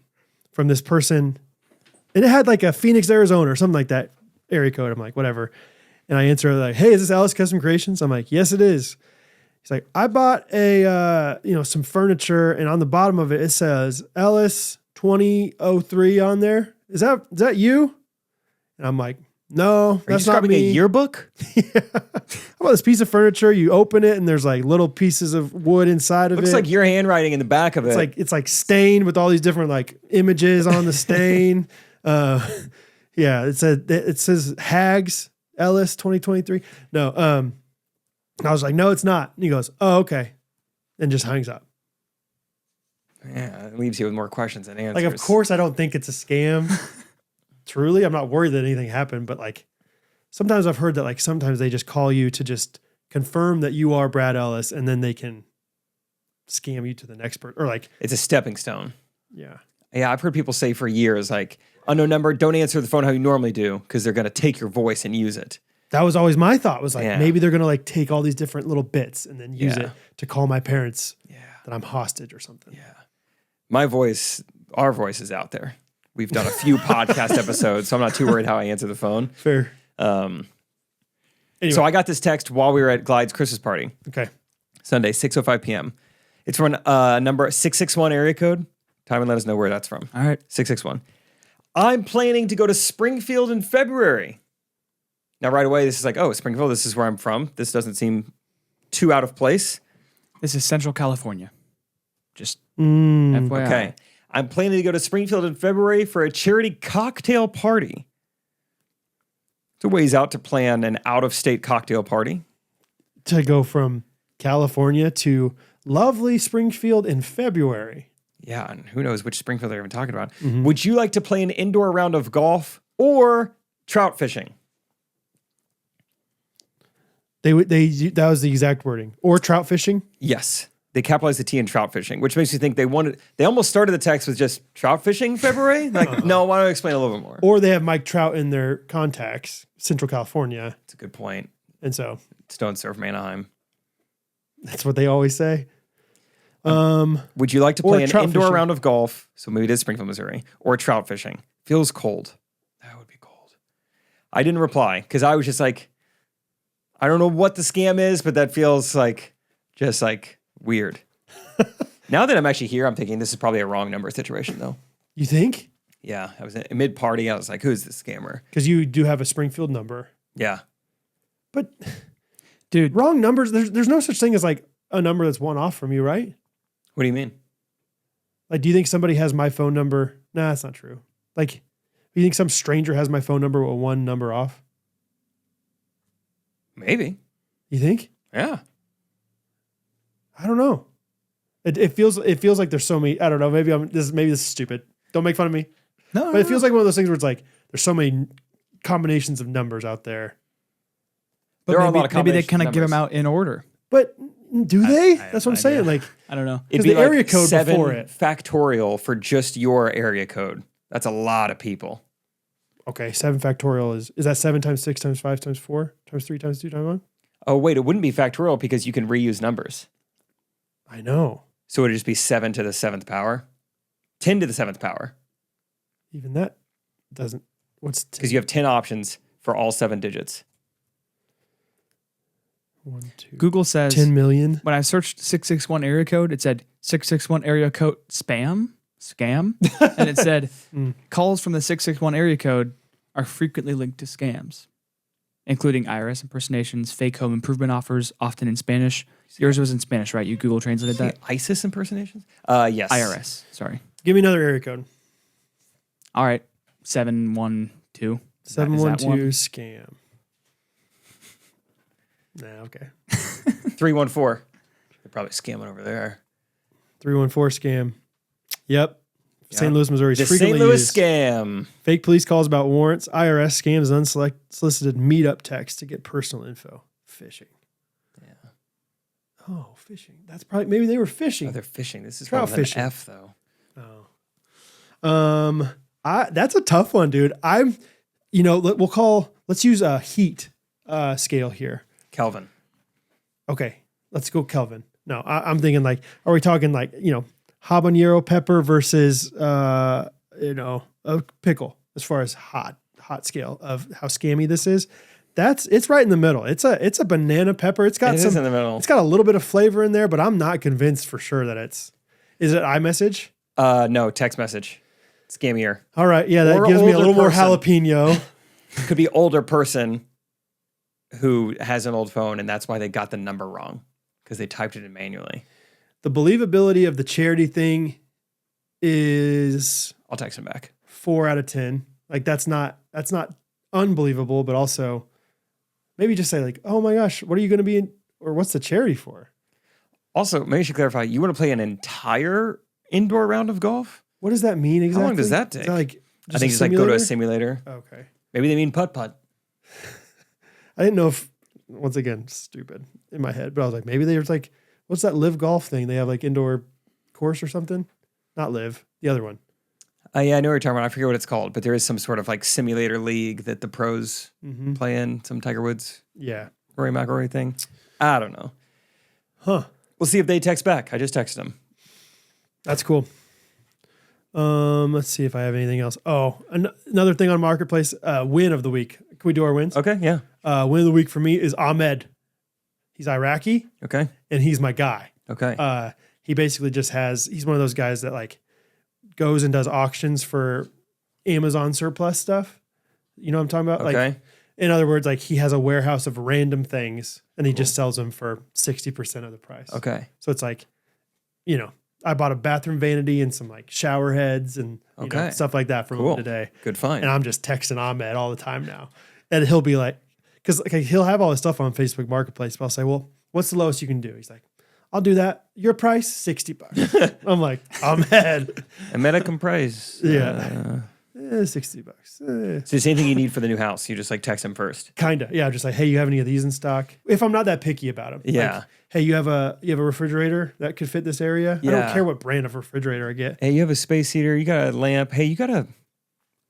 from this person and it had like a Phoenix, Arizona or something like that area code. I'm like, whatever. And I answer like, hey, is this Alice Custom Creations? I'm like, yes, it is. He's like, I bought some furniture and on the bottom of it, it says Ellis 2003 on there. Is that you? And I'm like, no, that's not me. A yearbook? Yeah. How about this piece of furniture? You open it and there's like little pieces of wood inside of it. Looks like your handwriting in the back of it. It's like stained with all these different like images on the stain. Yeah, it says Hags Ellis 2023. No, I was like, no, it's not. And he goes, oh, okay. And just hangs up. Yeah, it leaves you with more questions than answers. Like, of course, I don't think it's a scam. Truly, I'm not worried that anything happened. But like, sometimes I've heard that like sometimes they just call you to just confirm that you are Brad Ellis, and then they can scam you to the next person. Or like, it's a stepping stone. Yeah. Yeah, I've heard people say for years, like, unknown number, don't answer the phone how you normally do because they're going to take your voice and use it. That was always my thought was like, maybe they're going to like take all these different little bits and then use it to call my parents that I'm hostage or something. Yeah. Our voice is out there. We've done a few podcast episodes, so I'm not too worried how I answer the phone. Fair. Anyway. So I got this text while we were at Glide's Christmas party. Okay. Sunday, 6:05 p.m. It's from number 661 area code. Timon, let us know where that's from. All right. 661. I'm planning to go to Springfield in February. Now, right away, this is like, oh, Springfield, this is where I'm from. This doesn't seem too out of place. This is Central California. Just FYI. Okay. I'm planning to go to Springfield in February for a charity cocktail party. It's a ways out to plan an out-of-state cocktail party. To go from California to lovely Springfield in February. Yeah, and who knows which Springfield they're even talking about. Mm-hmm. Would you like to play an indoor round of golf or trout fishing? That was the exact wording. Or trout fishing? Yes. they capitalized the T in trout fishing, which makes you think they almost started the text with just trout fishing February. Like, no, why don't I explain a little bit more? Or they have Mike Trout in their contacts, Central California. That's a good point. And so Stone Surf Anaheim. That's what they always say. Would you like to play an indoor fishing. round of golf? So maybe it is Springfield, Missouri, or trout fishing? Feels cold. That would be cold. I didn't reply because I was just like, I don't know what the scam is, but that feels like just like weird. Now that I'm actually here, I'm thinking this is probably a wrong number situation, though. You think? Yeah, I was mid party. I was like, "Who's this scammer?" Because you do have a Springfield number, Yeah, but Dude, wrong numbers. There's no such thing as like a number that's one off from you, right? what do you mean? Like, do you think somebody has my phone number? Nah, that's not true. Like, do you think some stranger has my phone number with one number off? Maybe. You think? Yeah. I don't know. It feels like there's so many. I don't know. Maybe this is stupid. Don't make fun of me. no, But it feels like one of those things where it's like there's so many combinations of numbers out there. but there are a maybe, lot of maybe they combination kind of give numbers. them out in order. But do they? I have That's no what I'm saying. idea. Like, I don't know. It'd the be like area code 7 before it. factorial for just your area code. That's a lot of people. okay, 7 factorial is that 7 times 6 times 5 times 4 times 3 times 2 times 1? Oh, wait, it wouldn't be factorial because you can reuse numbers. I know. So it would just be 7 to the 7th power, 10 to the 7th power, Even that doesn't. What's 10? because you have 10 options for all 7 digits. 1, 2, Google says 10 million. when I searched 661 area code, it said 661 area code scam, and it said calls from the 661 area code are frequently linked to scams, including IRS impersonations, fake home improvement offers, often in Spanish. Yours was in Spanish, right? You Google translated that. ISIS impersonations? Yes. IRS. Sorry. Give me another area code. All right. 712. 712 scam. Nah, okay. 314. They're probably scamming over there. 314 scam. Yep. St. Louis, Missouri. The St. Louis scam. Fake police calls about warrants. IRS scams unsolicited meetup text to get personal info. Phishing. Yeah. Oh, fishing. That's probably maybe they were fishing. Oh, they're fishing. This is Trout probably fishing. an F, though. That's a tough one, dude. Let's use a heat scale here. Kelvin. Okay, let's go Kelvin. No, I'm thinking like, are we talking like, habanero pepper versus, a pickle as far as hot scale of how scammy this is? It's right in the middle. It's a banana pepper. It is in the middle. It's got a little bit of flavor in there, but I'm not convinced for sure that is it iMessage? No, text message. Scammier. All right. Yeah. That Or gives me a older little more person. jalapeno. Could be older person who has an old phone, and that's why they got the number wrong because they typed it in manually. The believability of the charity thing is I'll text him back. 4 out of 10. Like that's not unbelievable, but also maybe just say like, oh my gosh, what are you going to be in, or what's the charity for? Also, maybe you should clarify. You want to play an entire indoor round of golf? What does that mean exactly? How long does that Is take? like I think just like go to a simulator. Okay. Maybe they mean putt-putt. I didn't know if, once again, stupid in my head, but I was like, maybe they were like, what's that live golf thing? They have like indoor course or something? Not live, the other one. Yeah, I know what you're talking about. I forget what it's called, but there is some sort of like simulator league that the pros play in. Some Tiger Woods, Yeah. Rory McIlroy thing. I don't know. Huh. We'll see if they text back. I just texted them. That's cool. Let's see if I have anything else. Oh, another thing on Marketplace, win of the week. Can we do our wins? Okay, yeah. Win of the week for me is Ahmed. He's Iraqi Okay, and he's my guy. okay. He basically just he's one of those guys that like goes and does auctions for Amazon surplus stuff. You know what I'm talking about? Okay. Like, in other words, like he has a warehouse of random things and he just sells them for 60% of the price. Okay. So it's like, I bought a bathroom vanity and some like shower heads and stuff like that from him today. Good find. And I'm just texting Ahmed all the time now. And he'll be like, because he'll have all his stuff on Facebook Marketplace, but I'll say, well, what's the lowest you can do? He's like, I'll do that. Your price, $60. I'm like, Ahmed. American price. Yeah. $60. So the same thing you need for the new house. You just like text him first. Kinda, yeah. Just like, hey, you have any of these in stock? If I'm not that picky about them, Yeah. Like, hey, you have a refrigerator that could fit this area? I don't Yeah. care what brand of refrigerator I get. Hey, you have a space heater. You got a lamp. Hey, you got a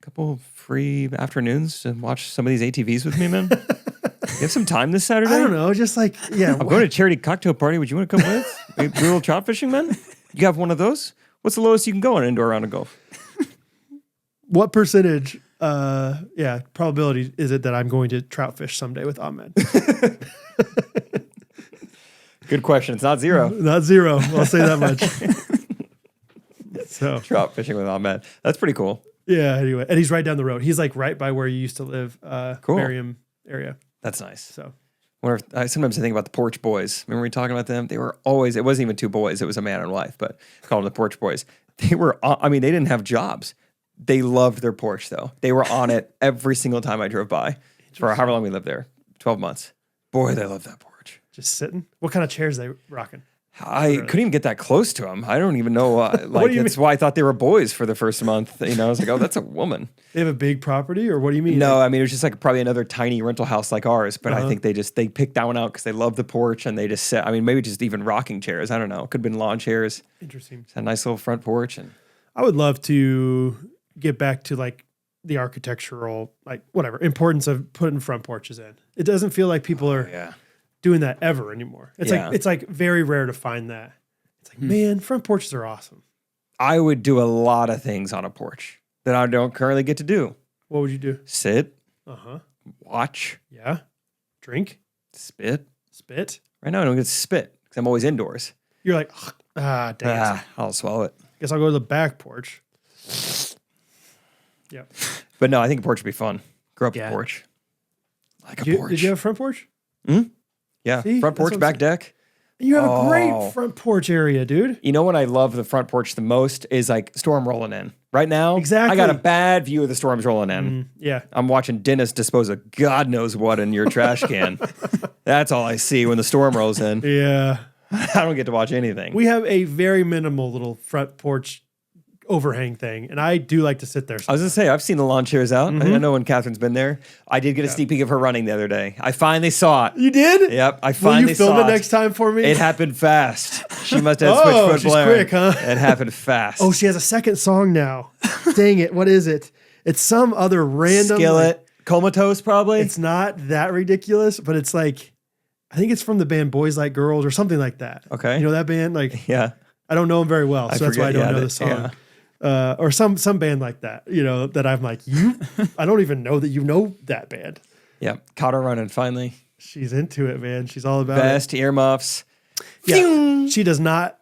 couple free afternoons to watch some of these ATVs with me, man. You have some time this Saturday? I don't know, just like yeah. I'm going to a charity cocktail party. Would you want to come with? We a little trout fishing, man. You have one of those? What's the lowest you can go on an indoor round of golf? What percentage? Probability is it that I'm going to trout fish someday with Ahmed? Good question. It's not zero. Not zero. I'll say that much. So Trout fishing with Ahmed. That's pretty cool. yeah. Anyway, and he's right down the road. He's like right by where you used to live, Cool. Merriam area. That's nice. So Sometimes I think about the Porch Boys. Remember we talking about them? They were always, it wasn't even two boys. It was a man and wife, but called them the Porch Boys. They were, they didn't have jobs. They loved their porch though. They were on it every single time I drove by for however long we lived there, 12 months. Boy, they loved that porch. just sitting. What kind of chairs they rocking? I couldn't even get that close to them. I don't even know. That's why I thought they were boys for the first month. I was like, oh, that's a woman. They have a big property, or what do you mean? No, it was just like probably another tiny rental house like ours. But I think they picked that one out because they love the porch and they just set. Maybe just even rocking chairs. I don't know. Could have been lawn chairs. Interesting. It's a nice little front porch. And I would love to get back to like the architectural, like whatever importance of putting front porches in. It doesn't feel like people are doing that ever anymore. It's like very rare to find that. It's like, man, front porches are awesome. I would do a lot of things on a porch that I don't currently get to do. What would you do? Sit. Watch. Yeah. Drink. Spit. Right now I don't get to spit because I'm always indoors. You're like, dang it. I'll swallow it. Guess I'll go to the back porch. Yeah. But no, I think a porch would be fun. Grew up with a porch. Like a porch. Did you have a front porch? Yeah. See? Front porch, back deck. You have a great front porch area, dude. You know what I love the front porch the most is like storm rolling in. Right now, Exactly. I got a bad view of the storms rolling in. Yeah. I'm watching Dennis dispose of God knows what in your trash can. That's all I see when the storm rolls in. Yeah. I don't get to watch anything. We have a very minimal little front porch overhang thing, and I do like to sit there. I was gonna say, I've seen the lawn chairs out. I know when Catherine's been there. I did get a sneak peek of her running the other day. I finally saw it. You did? Yep, I Will finally you film saw it next time for me? It happened fast. She must have switchfoot she's blaring. quick, huh? It happened fast. Oh, she has a second song now. Dang it. What is it? It's some other random Skillet. Comatose, probably. It's not that ridiculous, but it's like, I think it's from the band Boys Like Girls or something like that. Okay. You know that band? Like, Yeah. I don't know them very well, so that's why I don't know the song. Yeah. Or some band like that, that I'm like, I don't even know that you know that band. Yeah. Caught her running finally. She's into it, man. She's all about Vest, earmuffs. it. Yeah. She does not,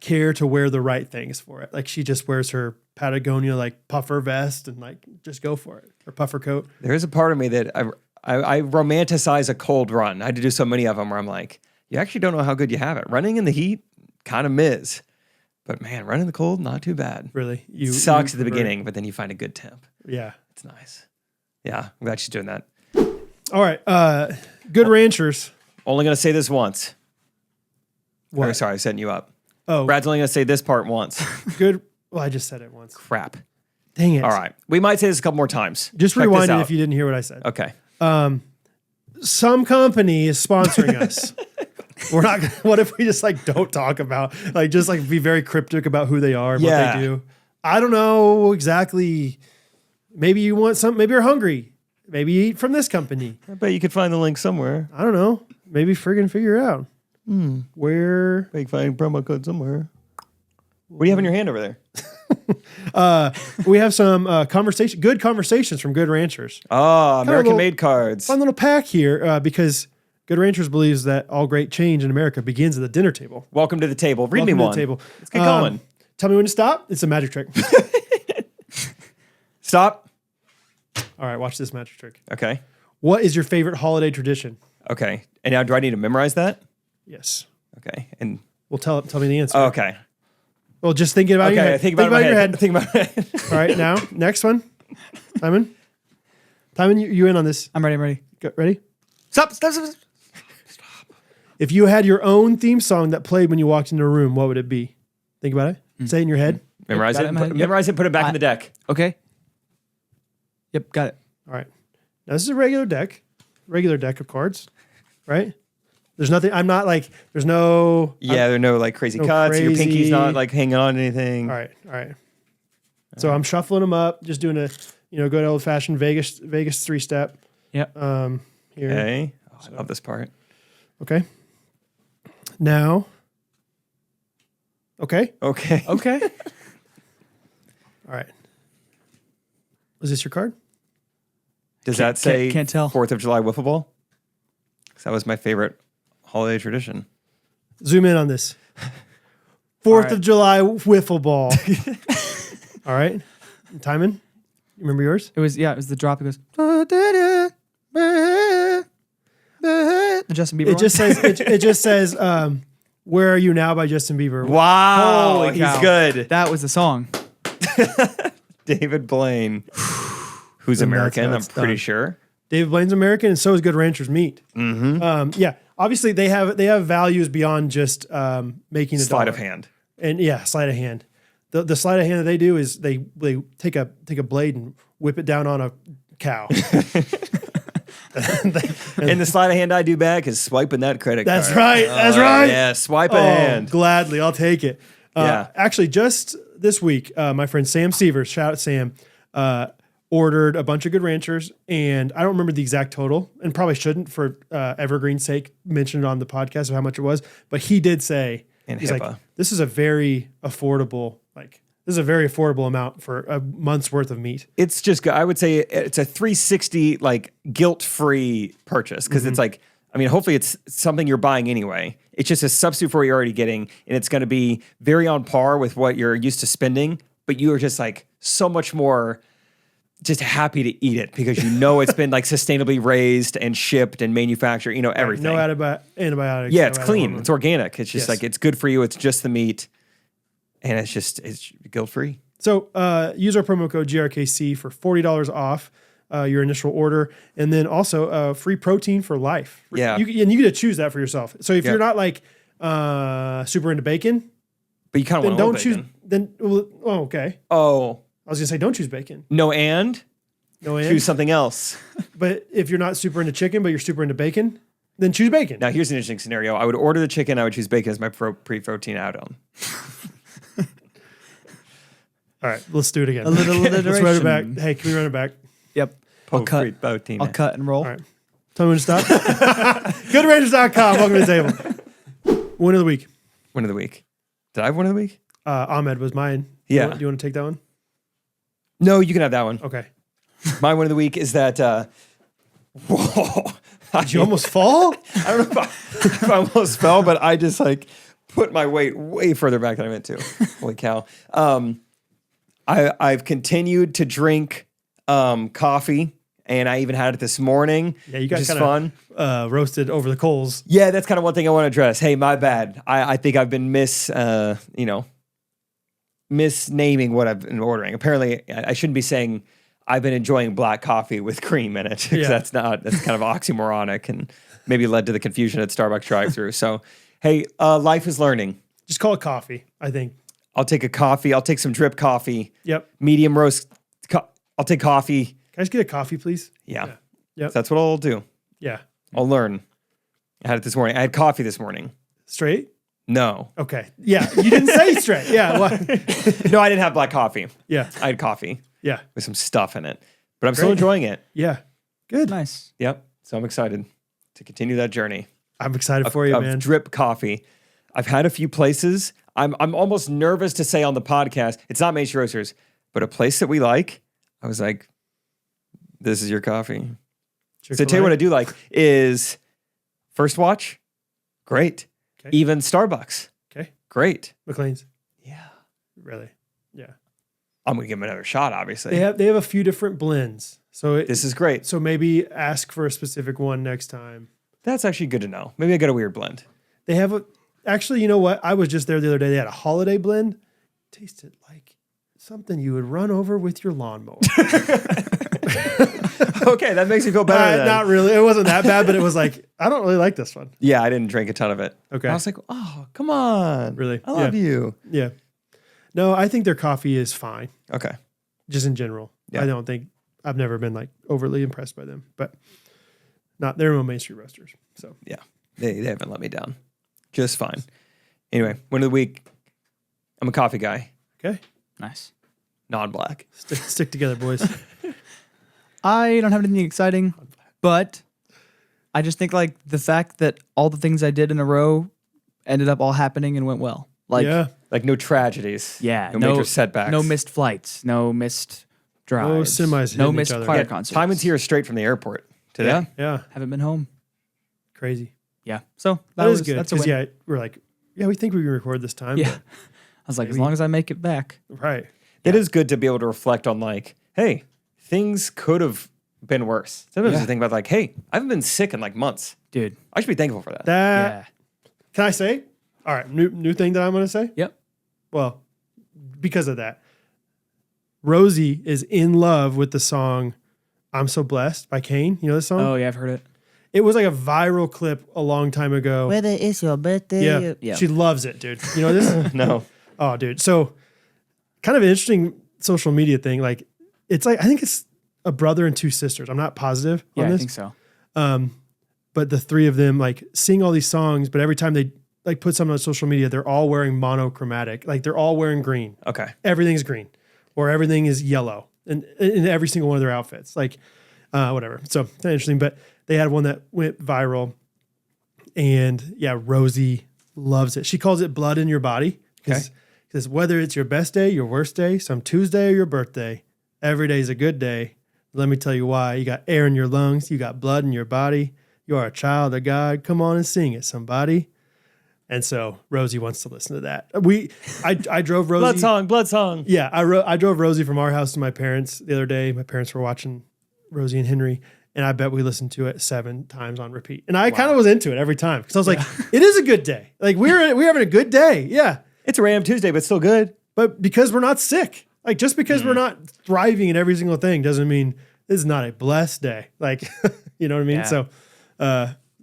care to wear the right things for it. Like she just wears her Patagonia like puffer vest and like just go for it. Or puffer coat. There is a part of me that I romanticize a cold run. I had to do so many of them where I'm like, you actually don't know how good you have it. Running in the heat, kind of miss. But man, running in the cold, not too bad. Really? Sucks at the beginning, but then you find a good temp. Yeah. It's nice. Yeah, I'm glad she's doing that. All right. Good ranchers. Only going to say this once. What? Or, sorry, I'm setting you up. Oh, Brad's only going to say this part once. good. Well, I just said it once. Crap. Dang it. All right. We might say this a couple more times. Just Check rewind this it out. if you didn't hear what I said. Okay. Some company is sponsoring us. We're not. What if we just like don't talk about just be very cryptic about who they are and what they do? I don't know exactly. Maybe you want some. Maybe you're hungry. Maybe you eat from this company. I bet you could find the link somewhere. I don't know. Maybe friggin' figure out where. You can find promo code somewhere. What do you have in your hand over there? We have some good conversations from Good Ranchers. Oh, American little- made cards. Fun little pack here because Good Ranchers believes that all great change in America begins at the dinner table. Welcome to the table. Read Welcome me to one. the table. Let's get going. Tell me when to stop. It's a magic trick. Stop. All right, watch this magic trick. Okay. What is your favorite holiday tradition? Okay. And now do I need to memorize that? Yes. Okay. And Well, tell me the answer. okay. Well, just think about your Okay. head. Think about your your head. head. Think about my head. All right, now next one. Timon, you in on this? I'm ready. Ready? Stop. If you had your own theme song that played when you walked into a room, what would it be? Think about it. Say it in your head. Memorize Got it. it in my head. Yep. Memorize it. Put it back in the deck. Okay. Yep, got it. All right. Now this is a regular deck of cards, right? There's nothing. I'm not like. There's no. Yeah, there are no like crazy cuts. Your pinky's not like hanging on to anything. All right. So I'm shuffling them up, just doing a good old fashioned Vegas 3-step. Yep. Here. Okay. Oh, I love this part. Okay. Now. Okay. Okay. All right. Was this your card? Does that say can't tell. 4th of July wiffle ball? Because that was my favorite holiday tradition. Zoom in on this. 4th of July wiffle ball. All right. Timon, you remember yours? It was the drop. It goes. The Justin Bieber. It just says "Where Are You Now" by Justin Bieber. Wow, Holy he's cow. good. That was the song. David Blaine, who's And American, that's I'm pretty done. sure. David Blaine's American, and so is Good Rancher's Meat. Mm-hmm. Yeah, obviously they have values beyond just making a Sleight dollar. of hand. And yeah, sleight of hand. The sleight of hand that they do is they take a blade and whip it down on a cow. And the sleight of hand I do back is swiping that credit card. That's right. That's right. Yeah, swipe a hand. Gladly, I'll take it. Yeah. Actually, just this week, my friend Sam Severs, shout out Sam, ordered a bunch of Good Ranchers, and I don't remember the exact total, and probably shouldn't for Evergreen's sake mention it on the podcast of how much it was, but he did say, And he's HIPAA. like, this is a very affordable, amount for a month's worth of meat. It's just good. I would say it's a 360 like guilt-free purchase because it's like, I mean, hopefully it's something you're buying anyway. It's just a substitute for what you're already getting, and it's going to be very on par with what you're used to spending, but you are just like so much more just happy to eat it because you know it's been like sustainably raised and shipped and manufactured, everything. No antibiotics. Yeah, no it's clean. hormone. It's organic. It's just Yes. like it's good for you. It's just the meat, and it's guilt-free. So use our promo code GRKC for $40 off your initial order, and then also free protein for life. Yeah. and you get to choose that for yourself. So if Yeah. you're not like super into bacon, But you kind of then want don't to choose. bacon. Then okay. Oh, I was gonna say don't choose bacon. no, and No, choose something else. But if you're not super into chicken, but you're super into bacon, then choose bacon. Now, here's an interesting scenario. I would order the chicken. I would choose bacon as my pre-protein add-on. All right, let's do it again. A little Let's run it back. alliteration. Hey, can we run it back? Yep. I'll cut. Pre-protein. I'll cut and roll. All right. Tell me when to stop. GoodRangers.com. Welcome to the table. Win of the week. Win of the week. Did I have one of the week? Ahmed was mine. Yeah. Do you want to take that one? No, you can have that one. Okay. My win of the week is that. Whoa! Did you almost fall? I don't know if I almost fell, but I just like put my weight way further back than I meant to. Holy cow! I've continued to drink coffee, and I even had it this morning. Yeah, you got which is kind fun. of roasted over the coals. Yeah, that's kind of one thing I want to address. Hey, my bad. I think I've been misnaming what I've been ordering. Apparently, I shouldn't be saying I've been enjoying black coffee with cream in it because Yeah. that's kind of oxymoronic and maybe led to the confusion at Starbucks drive-thru. So, hey, life is learning. Just call it coffee, I think. I'll take a coffee. I'll take some drip coffee. Yep. Medium roast. I'll take coffee. Can I just get a coffee, please? Yeah. Yep. That's what I'll do. Yeah. I'll learn. I had it this morning. I had coffee this morning. Straight? No. Okay. Yeah. You didn't say straight. Yeah. What? No, I didn't have black coffee. Yeah. I had coffee Yeah. with some stuff in it. But I'm still Great. enjoying it. Yeah. Good. Nice. Yep. So I'm excited to continue that journey I'm excited for you, of man. drip coffee. I've had a few places. I'm almost nervous to say on the podcast, it's not Mace Roasters, but a place that we like, I was like, this is your coffee. So tell you what I do like is First Watch, great. Okay. Even Starbucks, Okay. great. McLean's. Yeah. Really? Yeah. I'm gonna give them another shot, obviously. They have a few different blends. So This is great. so maybe ask for a specific one next time. That's actually good to know. Maybe I got a weird blend. They have actually, you know what? I was just there the other day. They had a holiday blend. Tasted like something you would run over with your lawnmower. Okay, that makes me feel better. Then. Not really. It wasn't that bad, but it was like, I don't really like this one. Yeah, I didn't drink a ton of it. Okay. I was like, oh, come on. Really? I love you. Yeah. No, I think their coffee is fine, Okay. just in general. Yeah. I don't think I've never been like overly impressed by them, but they're no Main Street Roasters. So yeah, they haven't let me down. Just fine. Anyway, win of the week. I'm a coffee guy. Okay. Nice. Non-black. Stick together, boys. I don't have anything exciting, but I just think like the fact that all the things I did in a row ended up all happening and went well. Like, yeah. Like no tragedies. Yeah. No major setbacks. No missed flights. No missed drives. No semis. No missed hitting each choir other. concerts. Timon's here straight from the airport today. Yeah. Haven't been home. Crazy. Yeah. So That is good. That's a win. Yeah, we're like, we think we can record this time. Yeah. I was like, as long as I make it back. Right. It is good to be able to reflect on like, hey, things could have been worse. Sometimes you think about like, hey, I haven't been sick in like months. Dude. I should be thankful for that. Yeah. Can I say? All right, new thing that I'm going to say? Yep. Well, because of that, Rosie is in love with the song I'm So Blessed by Kane. You know this song? Oh, yeah, I've heard it. It was like a viral clip a long time ago. Whether it's your birthday. Yeah. She loves it, dude. You know this? No. Oh, dude. So kind of an interesting social media thing. Like, it's like, I think it's a brother and two sisters. I'm not positive Yeah, on I this. think so. But the three of them like sing all these songs, but every time they like put something on social media, they're all wearing monochromatic. Like they're all wearing green. Okay. Everything's green or everything is yellow in every single one of their outfits. Like, whatever. So it's interesting, but they had one that went viral and yeah, Rosie loves it. She calls it blood in your body. Because whether it's your best day, your worst day, some Tuesday or your birthday, every day is a good day. Let me tell you why. You got air in your lungs. You got blood in your body. You are a child of God. Come on and sing it, somebody. And so Rosie wants to listen to that. I drove Rosie. Blood song. Yeah, I drove Rosie from our house to my parents the other day. My parents were watching Rosie and Henry, and I bet we listened to it 7 times on repeat. And I kind of was into it every time because I was like, it is a good day. Like we're having a good day. Yeah. It's a random Tuesday, but still good. But because we're not sick, like just because we're not thriving in every single thing doesn't mean this is not a blessed day. Like, you know what I mean? Yeah. So,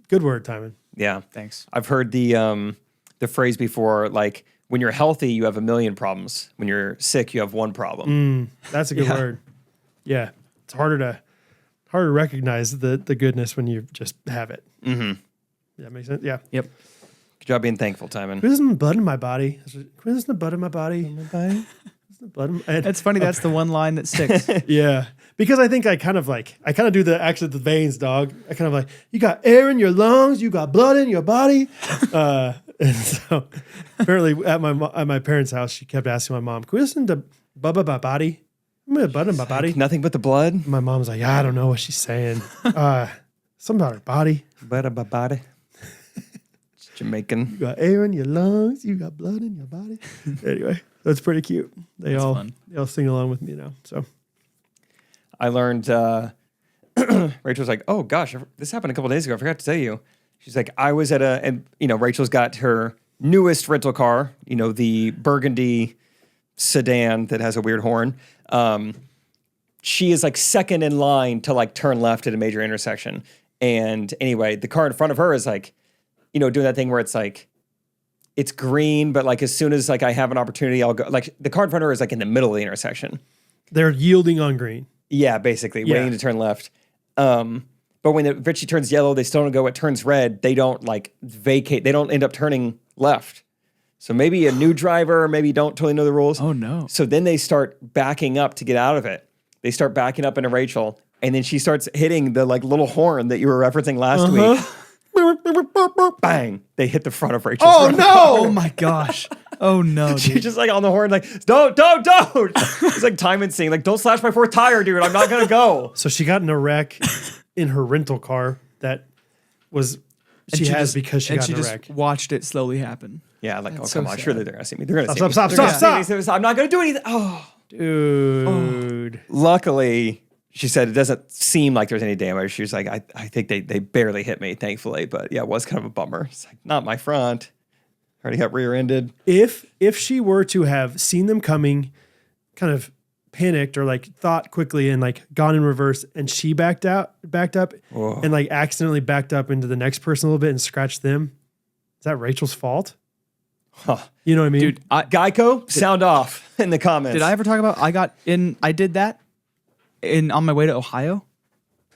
good word, Timon. Yeah. Thanks. I've heard the phrase before, like when you're healthy, you have a million problems. When you're sick, you have one problem. That's a good word. Yeah. It's harder to recognize the goodness when you just have it. Mm-hmm. That makes sense. Yeah. Yep. Good job being thankful, Timon. Who's the blood in my body? Who's the blood in my body? It's funny. That's the one line that sticks. Yeah. Because I think I kind of do the veins, dog. I kind of like, you got air in your lungs, you got blood in your body. And so apparently at my parents' house, she kept asking my mom, can we listen to Bubba My Body? Blood in my body. Like nothing but the blood. My mom's like, I don't know what she's saying. Something about her body. Body. Jamaican. You got air in your lungs, you got blood in your body. Anyway, that's pretty cute. They all sing along with me now. So I learned, Rachel's like, oh gosh, this happened a couple days ago. I forgot to tell you. She's like, I was at Rachel's got her newest rental car, the burgundy sedan that has a weird horn. She is like second in line to like turn left at a major intersection. And anyway, the car in front of her is like, doing that thing where it's like, it's green, but like as soon as like I have an opportunity, I'll go. Like the car in front of her is like in the middle of the intersection. they're yielding on green. Yeah, basically waiting to turn left. But when the Richie turns yellow, they still don't go. It turns red. They don't like vacate. They don't end up turning left. So maybe a new driver, maybe don't totally know the rules. Oh no. So then they start backing up to get out of it. They start backing up into Rachel, and then she starts hitting the like little horn that you were referencing last week. Bang! They hit the front of Rachel's Oh front. no! Oh my gosh. Oh no. She's Dude. just like on the horn, like, don't. It's like Timon saying, like, don't slash my fourth tire, dude. I'm not gonna go. So she got in a wreck in her rental car that was she has because she got in a wreck. Watched it slowly happen. Yeah, like, That's oh, come so on. sad. Surely they're gonna see me. They're gonna see Stop, me. stop, They're stop, gonna stop. see me. I'm not gonna do anything. Oh, Dude. luckily, she said it doesn't seem like there's any damage. She was like, I think they barely hit me, thankfully. But yeah, it was kind of a bummer. It's like, not my front. Already got rear-ended. If she were to have seen them coming, kind of panicked or like thought quickly and like gone in reverse, and she backed up Whoa. and like accidentally backed up into the next person a little bit and scratched them, is that Rachel's fault? Huh. You know what I mean? Dude, Geico, sound off in the comments. did I ever talk about I did that on my way to Ohio.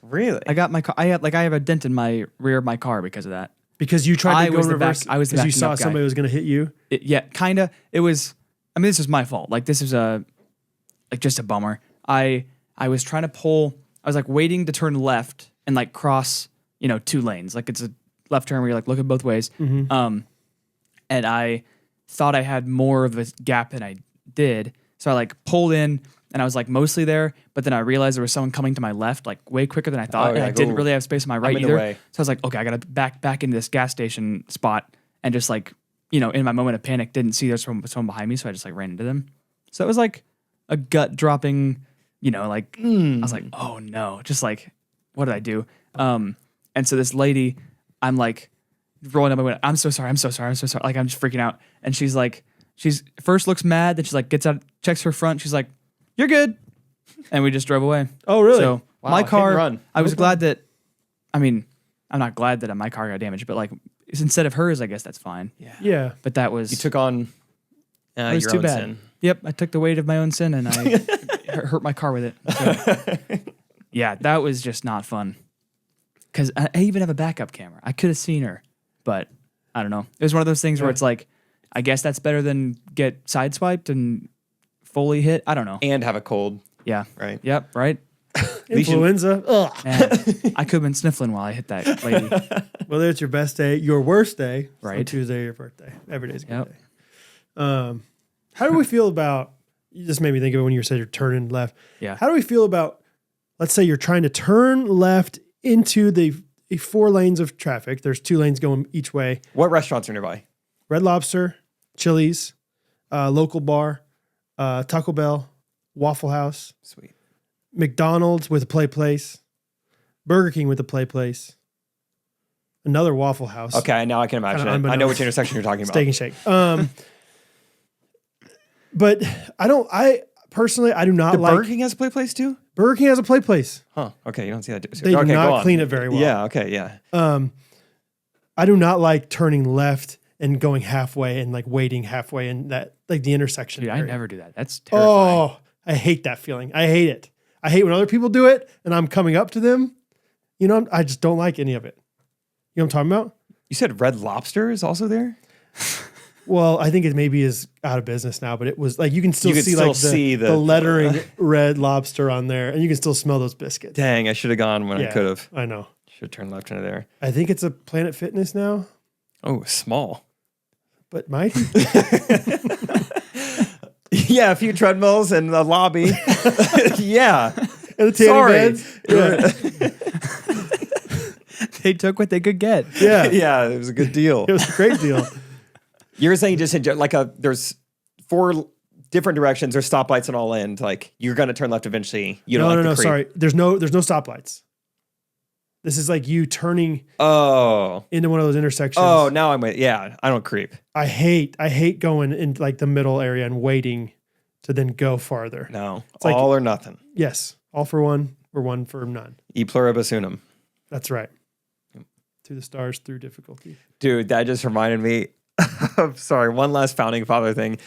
Really? I got my car. I have a dent in my rear of my car because of that. Because you tried to go in reverse. I was the because you backing saw up guy. somebody was going to hit you. Yeah, kind of. It was. I mean, this was my fault. Like this was just a bummer. I was trying to pull. I was like waiting to turn left and like cross, 2 lanes. Like it's a left turn where you're like looking both ways. Mm-hmm. And I thought I had more of a gap than I did. So I like pulled in and I was like mostly there, but then I realized there was someone coming to my left like way quicker than I thought. And I didn't really have space on my right in the either. way. So I was like, okay, I got to back into this gas station spot and just like, in my moment of panic, didn't see there's someone behind me. So I just like ran into them. So it was like a gut dropping, I was like, oh no, just like, what did I do? And so this lady, I'm like rolling up my window. I'm so sorry. Like I'm just freaking out. And she's like, she's first looks mad. Then she's like, gets out, checks her front. She's like, you're good. And we just drove away. Oh, really? So Wow, my hit and car, run. I was glad that, I'm not glad that my car got damaged, but like instead of hers, I guess that's fine. Yeah. But that was, You took on it was your too own bad. sin. Yep. I took the weight of my own sin and I hurt my car with it. So, yeah, that was just not fun. Because I even have a backup camera. I could have seen her, but I don't know. It was one of those things where it's like, I guess that's better than get sideswiped and fully hit. I don't know. And have a cold, Yeah. right? Yep. Right. Influenza. Ugh. Man, I could have been sniffling while I hit that lady. Whether it's your best day, your worst day, Right. on Tuesday or your birthday. Every day's a good Yep. day. How do we feel about, you just made me think of it when you said you're turning left. Yeah. How do we feel about, let's say you're trying to turn left into the 4 lanes of traffic. There's 2 lanes going each way. What restaurants are nearby? Red Lobster, Chili's, local bar, Taco Bell, Waffle House, Sweet. McDonald's with a play place, Burger King with a play place, another Waffle House. Okay, now I can imagine Kinda it. I know unbeknownst. which intersection you're talking about. Steak and Shake. But I personally do not The like Burger King has a play place too? Burger King has a play place. Huh. Okay, you don't see that. They do okay, go not on. clean it very well. Yeah, okay, yeah. I do not like turning left and going halfway and like waiting halfway in that like the intersection. Dude, I area. never do that. That's terrifying. Oh, I hate that feeling. I hate it. I hate when other people do it and I'm coming up to them. I just don't like any of it. You know what I'm talking about? You said Red Lobster is also there? Well, I think it maybe is out of business now, but it was like you can still You could see still like see the the- lettering Red Lobster on there, and you can still smell those biscuits. Dang, I should have gone when I could have. I know. Should have turned left into there. I think it's a Planet Fitness now, Oh, small. but might. Yeah, a few treadmills and the lobby. Yeah. And the tanning Sorry. beds. They took what they could get. Yeah. Yeah, it was a good deal. It was a great deal. You're saying just there's 4 different directions, there's stoplights and all end. Like you're gonna turn left eventually. You don't No, like the creep. sorry. There's no stoplights. This is like you turning Oh. into one of those intersections. Oh, now I'm with. Yeah, I don't creep. I hate going in like the middle area and waiting to then go farther. No. It's like- all or nothing. Yes. All for one or one for none. E pluribus unum. That's right. To the stars through difficulty. Dude, that just reminded me of, sorry, one last founding father thing.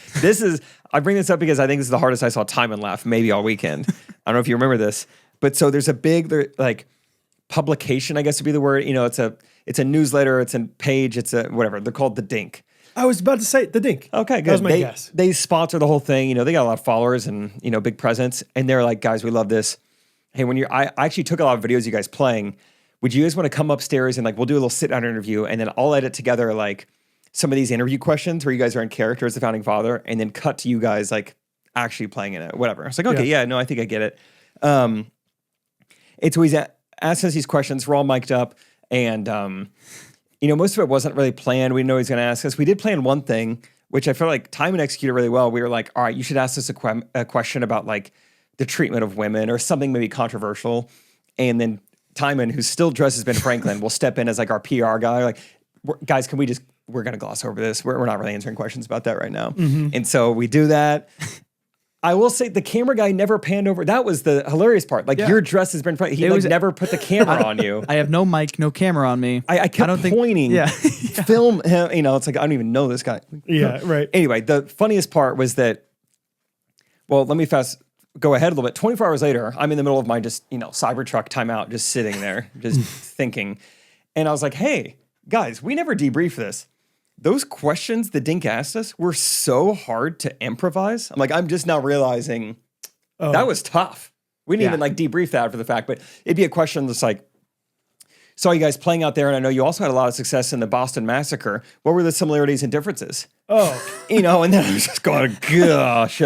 I bring this up because I think this is the hardest I saw Timon laugh maybe all weekend. I don't know if you remember this, but so there's a big, like, publication, I guess would be the word. It's a newsletter, it's a page, it's a whatever. They're called The Dink. I was about to say the Dink. Okay, good. That was my guess. They sponsor the whole thing. They got a lot of followers and, big presence. And they're like, guys, we love this. Hey, I actually took a lot of videos of you guys playing. Would you guys want to come upstairs and like, we'll do a little sit down interview and then I'll edit together like some of these interview questions where you guys are in character as the founding father and then cut to you guys like actually playing in it, whatever. I was like, okay, yeah, no, I think I get it. It's always asking us these questions. We're all mic'd up and, most of it wasn't really planned. We didn't know he was going to ask us. We did plan one thing, which I felt like Timon executed really well. We were like, all right, you should ask us a question about like the treatment of women or something maybe controversial. And then Timon, who still dresses Ben Franklin, will step in as like our PR guy. Like, guys, we're going to gloss over this. We're not really answering questions about that right now. Mm-hmm. And so we do that. I will say the camera guy never panned over. That was the hilarious part. Like your dress has been, he never put the camera on you. I have no mic, no camera on me. I kept pointing. Yeah. Film him. It's like, I don't even know this guy. Yeah, right. Anyway, the funniest part was that, well, let me fast go ahead a little bit. 24 hours later, I'm in the middle of my just, Cybertruck timeout, just sitting there, just thinking. And I was like, hey, guys, we never debriefed this. Those questions that Dink asked us were so hard to improvise. I'm like, I'm just now realizing that was tough. We didn't even like debrief that after the fact, but it'd be a question that's like, saw you guys playing out there, and I know you also had a lot of success in the Boston Massacre. What were the similarities and differences? And then I was just going, gosh.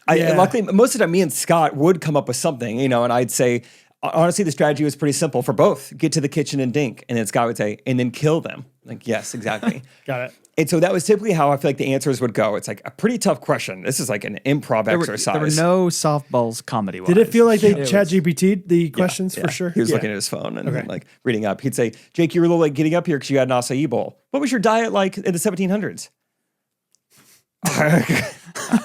Luckily, most of the time, me and Scott would come up with something, and I'd say, honestly, the strategy was pretty simple for both. Get to the kitchen and Dink. And then Scott would say, and then kill them. Like, yes, exactly. Got it. And so that was typically how I feel like the answers would go. It's like a pretty tough question. This is like an improv exercise. There were no softballs comedy-wise. Did it feel like they chat GPT'd the questions for sure? He was looking at his phone and like reading up. He'd say, Jake, you were a little late getting up here because you had an acai bowl. What was your diet like in the 1700s?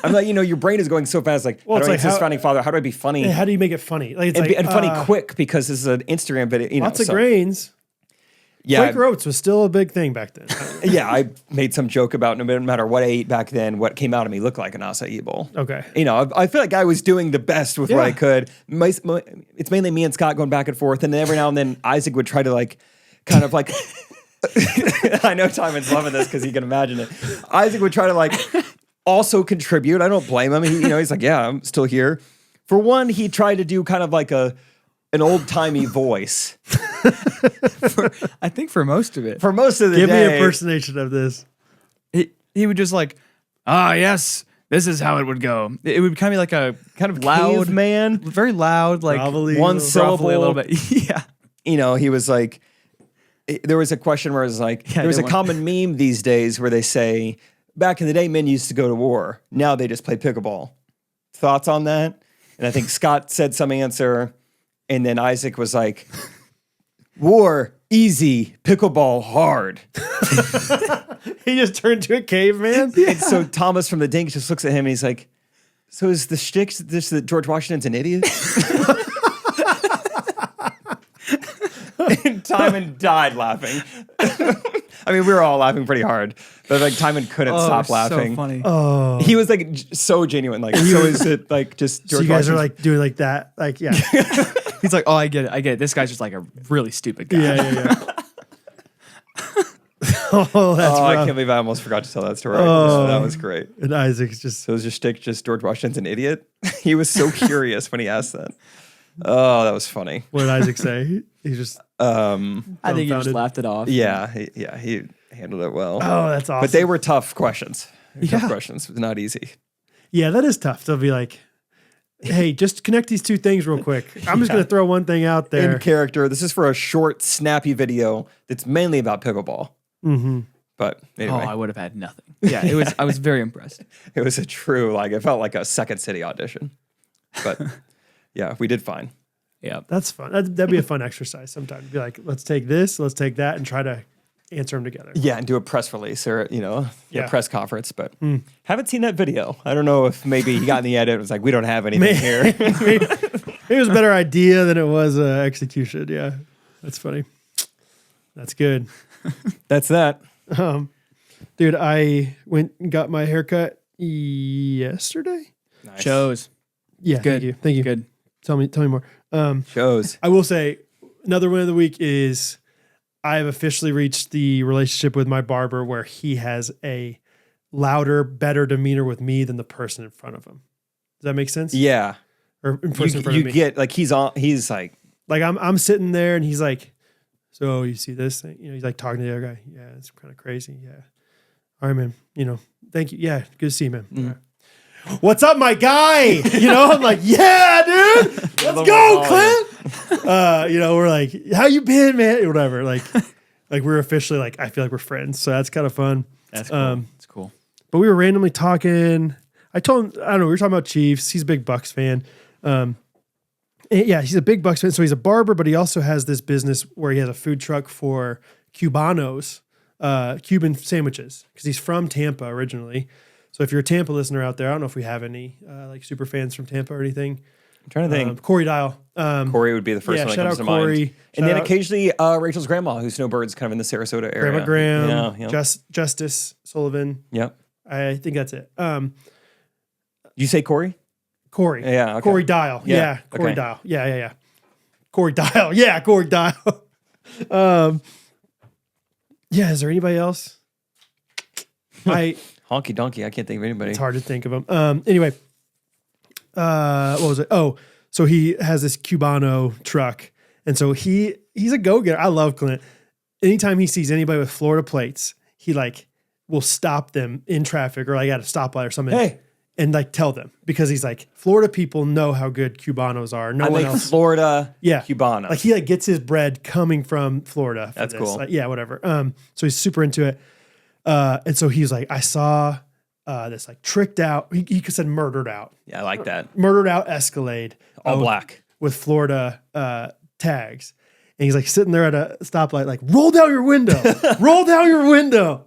I'm like, your brain is going so fast. Like, how do I answer this founding father? How do I be funny? How do you make it funny? Like, and funny quick because this is an Instagram video. Lots of grains. Yeah, Quaker oats was still a big thing back then. I made some joke about no matter what I ate back then, what came out of me looked like an acai bowl. Okay. I feel like I was doing the best with what I could. It's mainly me and Scott going back and forth, and then every now and then Isaac would try to kind of I know Timon's loving this because he can imagine it. Isaac would try to also contribute. I don't blame him. He's like, yeah, I'm still here. For one, he tried to do kind of like an old-timey voice. I think for most of it. For most of the day. Give me an impersonation of this. He would just yes, this is how it would go. It would kind of be like a kind of loud man, very loud, like one syllable a little bit. Yeah. He was like, there was a question where it was like, there was a common meme these days where they say, back in the day, men used to go to war. Now they just play pickleball. Thoughts on that? And I think Scott said some answer. And then Isaac was like, war, easy, pickleball, hard. He just turned to a caveman? And so Thomas from the Dink just looks at him and he's like, so is the shtick this that George Washington's an idiot? And Timon died laughing. I mean, we were all laughing pretty hard, but Timon couldn't stop laughing. So funny. Oh, he was so genuine. So is it just George so you guys are doing that? Yeah. He's like, oh, I get it. This guy's just like a really stupid guy. Yeah. Oh, that's rough. I can't believe I almost forgot to tell that story. That was great. And Isaac's just... So is your shtick just George Washington's an idiot? He was so curious when he asked that. Oh, that was funny. What did Isaac say? He just... I think he just laughed it off. Yeah, he handled it well. Oh, that's awesome. But they were tough questions. Tough questions. It was not easy. Yeah, that is tough. They'll be like, hey, just connect these two things real quick. I'm just going to throw one thing out there. In character. This is for a short, snappy video that's mainly about pickleball. Mm-hmm. But anyway. Oh, I would have had nothing. Yeah, it was. I was very impressed. It was a true, it felt like a Second City audition. But yeah, we did fine. Yeah. That's fun. That'd be a fun exercise sometime. Be like, let's take this, let's take that, and try to answer them together. Yeah, and do a press release or, a press conference. But haven't seen that video. I don't know if maybe he got in the edit and was like, we don't have anything here. Maybe it was a better idea than it was execution. Yeah, that's funny. That's good. That's that. Dude, I went and got my haircut yesterday. Nice. Shows. Yeah, Good. Thank you. Good. Tell me more. Shows. I will say another win of the week is I have officially reached the relationship with my barber where he has a louder, better demeanor with me than the person in front of him. Does that make sense? Yeah. Or in person in front of me. You get he's like I'm sitting there and he's like, so you see this thing? He's like talking to the other guy. Yeah, it's kind of crazy. Yeah. All right, man. Thank you. Yeah, good to see you, man. Right. What's up, my guy? I'm like, yeah, dude. Let's go, Clint. We're like, how you been, man? Whatever. Like we're officially I feel like we're friends. So that's kind of fun. That's cool. That's cool. But we were randomly talking. I told him, I don't know, we were talking about Chiefs. He's a big Bucs fan. Yeah, he's a big Bucs fan. So he's a barber, but he also has this business where he has a food truck for Cubanos, Cuban sandwiches, because he's from Tampa originally. So if you're a Tampa listener out there, I don't know if we have any super fans from Tampa or anything. I'm trying to think. Corey Dial. Corey would be the first one that comes to Corey. mind. And then occasionally Rachel's grandma, who snowbirds kind of in the Sarasota area. Grandma Graham, Justice Sullivan. Yep. I think that's it. You say Corey? Corey. Yeah, okay. Corey Dial. Yeah, Corey okay. Dial. Yeah. Corey Dial. Yeah, Corey Dial. Yeah, is there anybody else? Honky Donkey. I can't think of anybody. It's hard to think of them. Anyway, what was it? Oh, so he has this Cubano truck, and so he's a go-getter. I love Clint. Anytime he sees anybody with Florida plates, he like will stop them in traffic or like at a stoplight or something. Hey. And like tell them, because he's like, Florida people know how good Cubanos are. No one else. Florida Cubano. Like he like gets his bread coming from Florida. That's cool. Like, yeah, whatever. So he's super into it. And so he's like, I saw this like tricked out, he said murdered out. Yeah, I like that. Murdered out Escalade. All black. With Florida tags. And he's like sitting there at a stoplight, like, roll down your window. Roll down your window.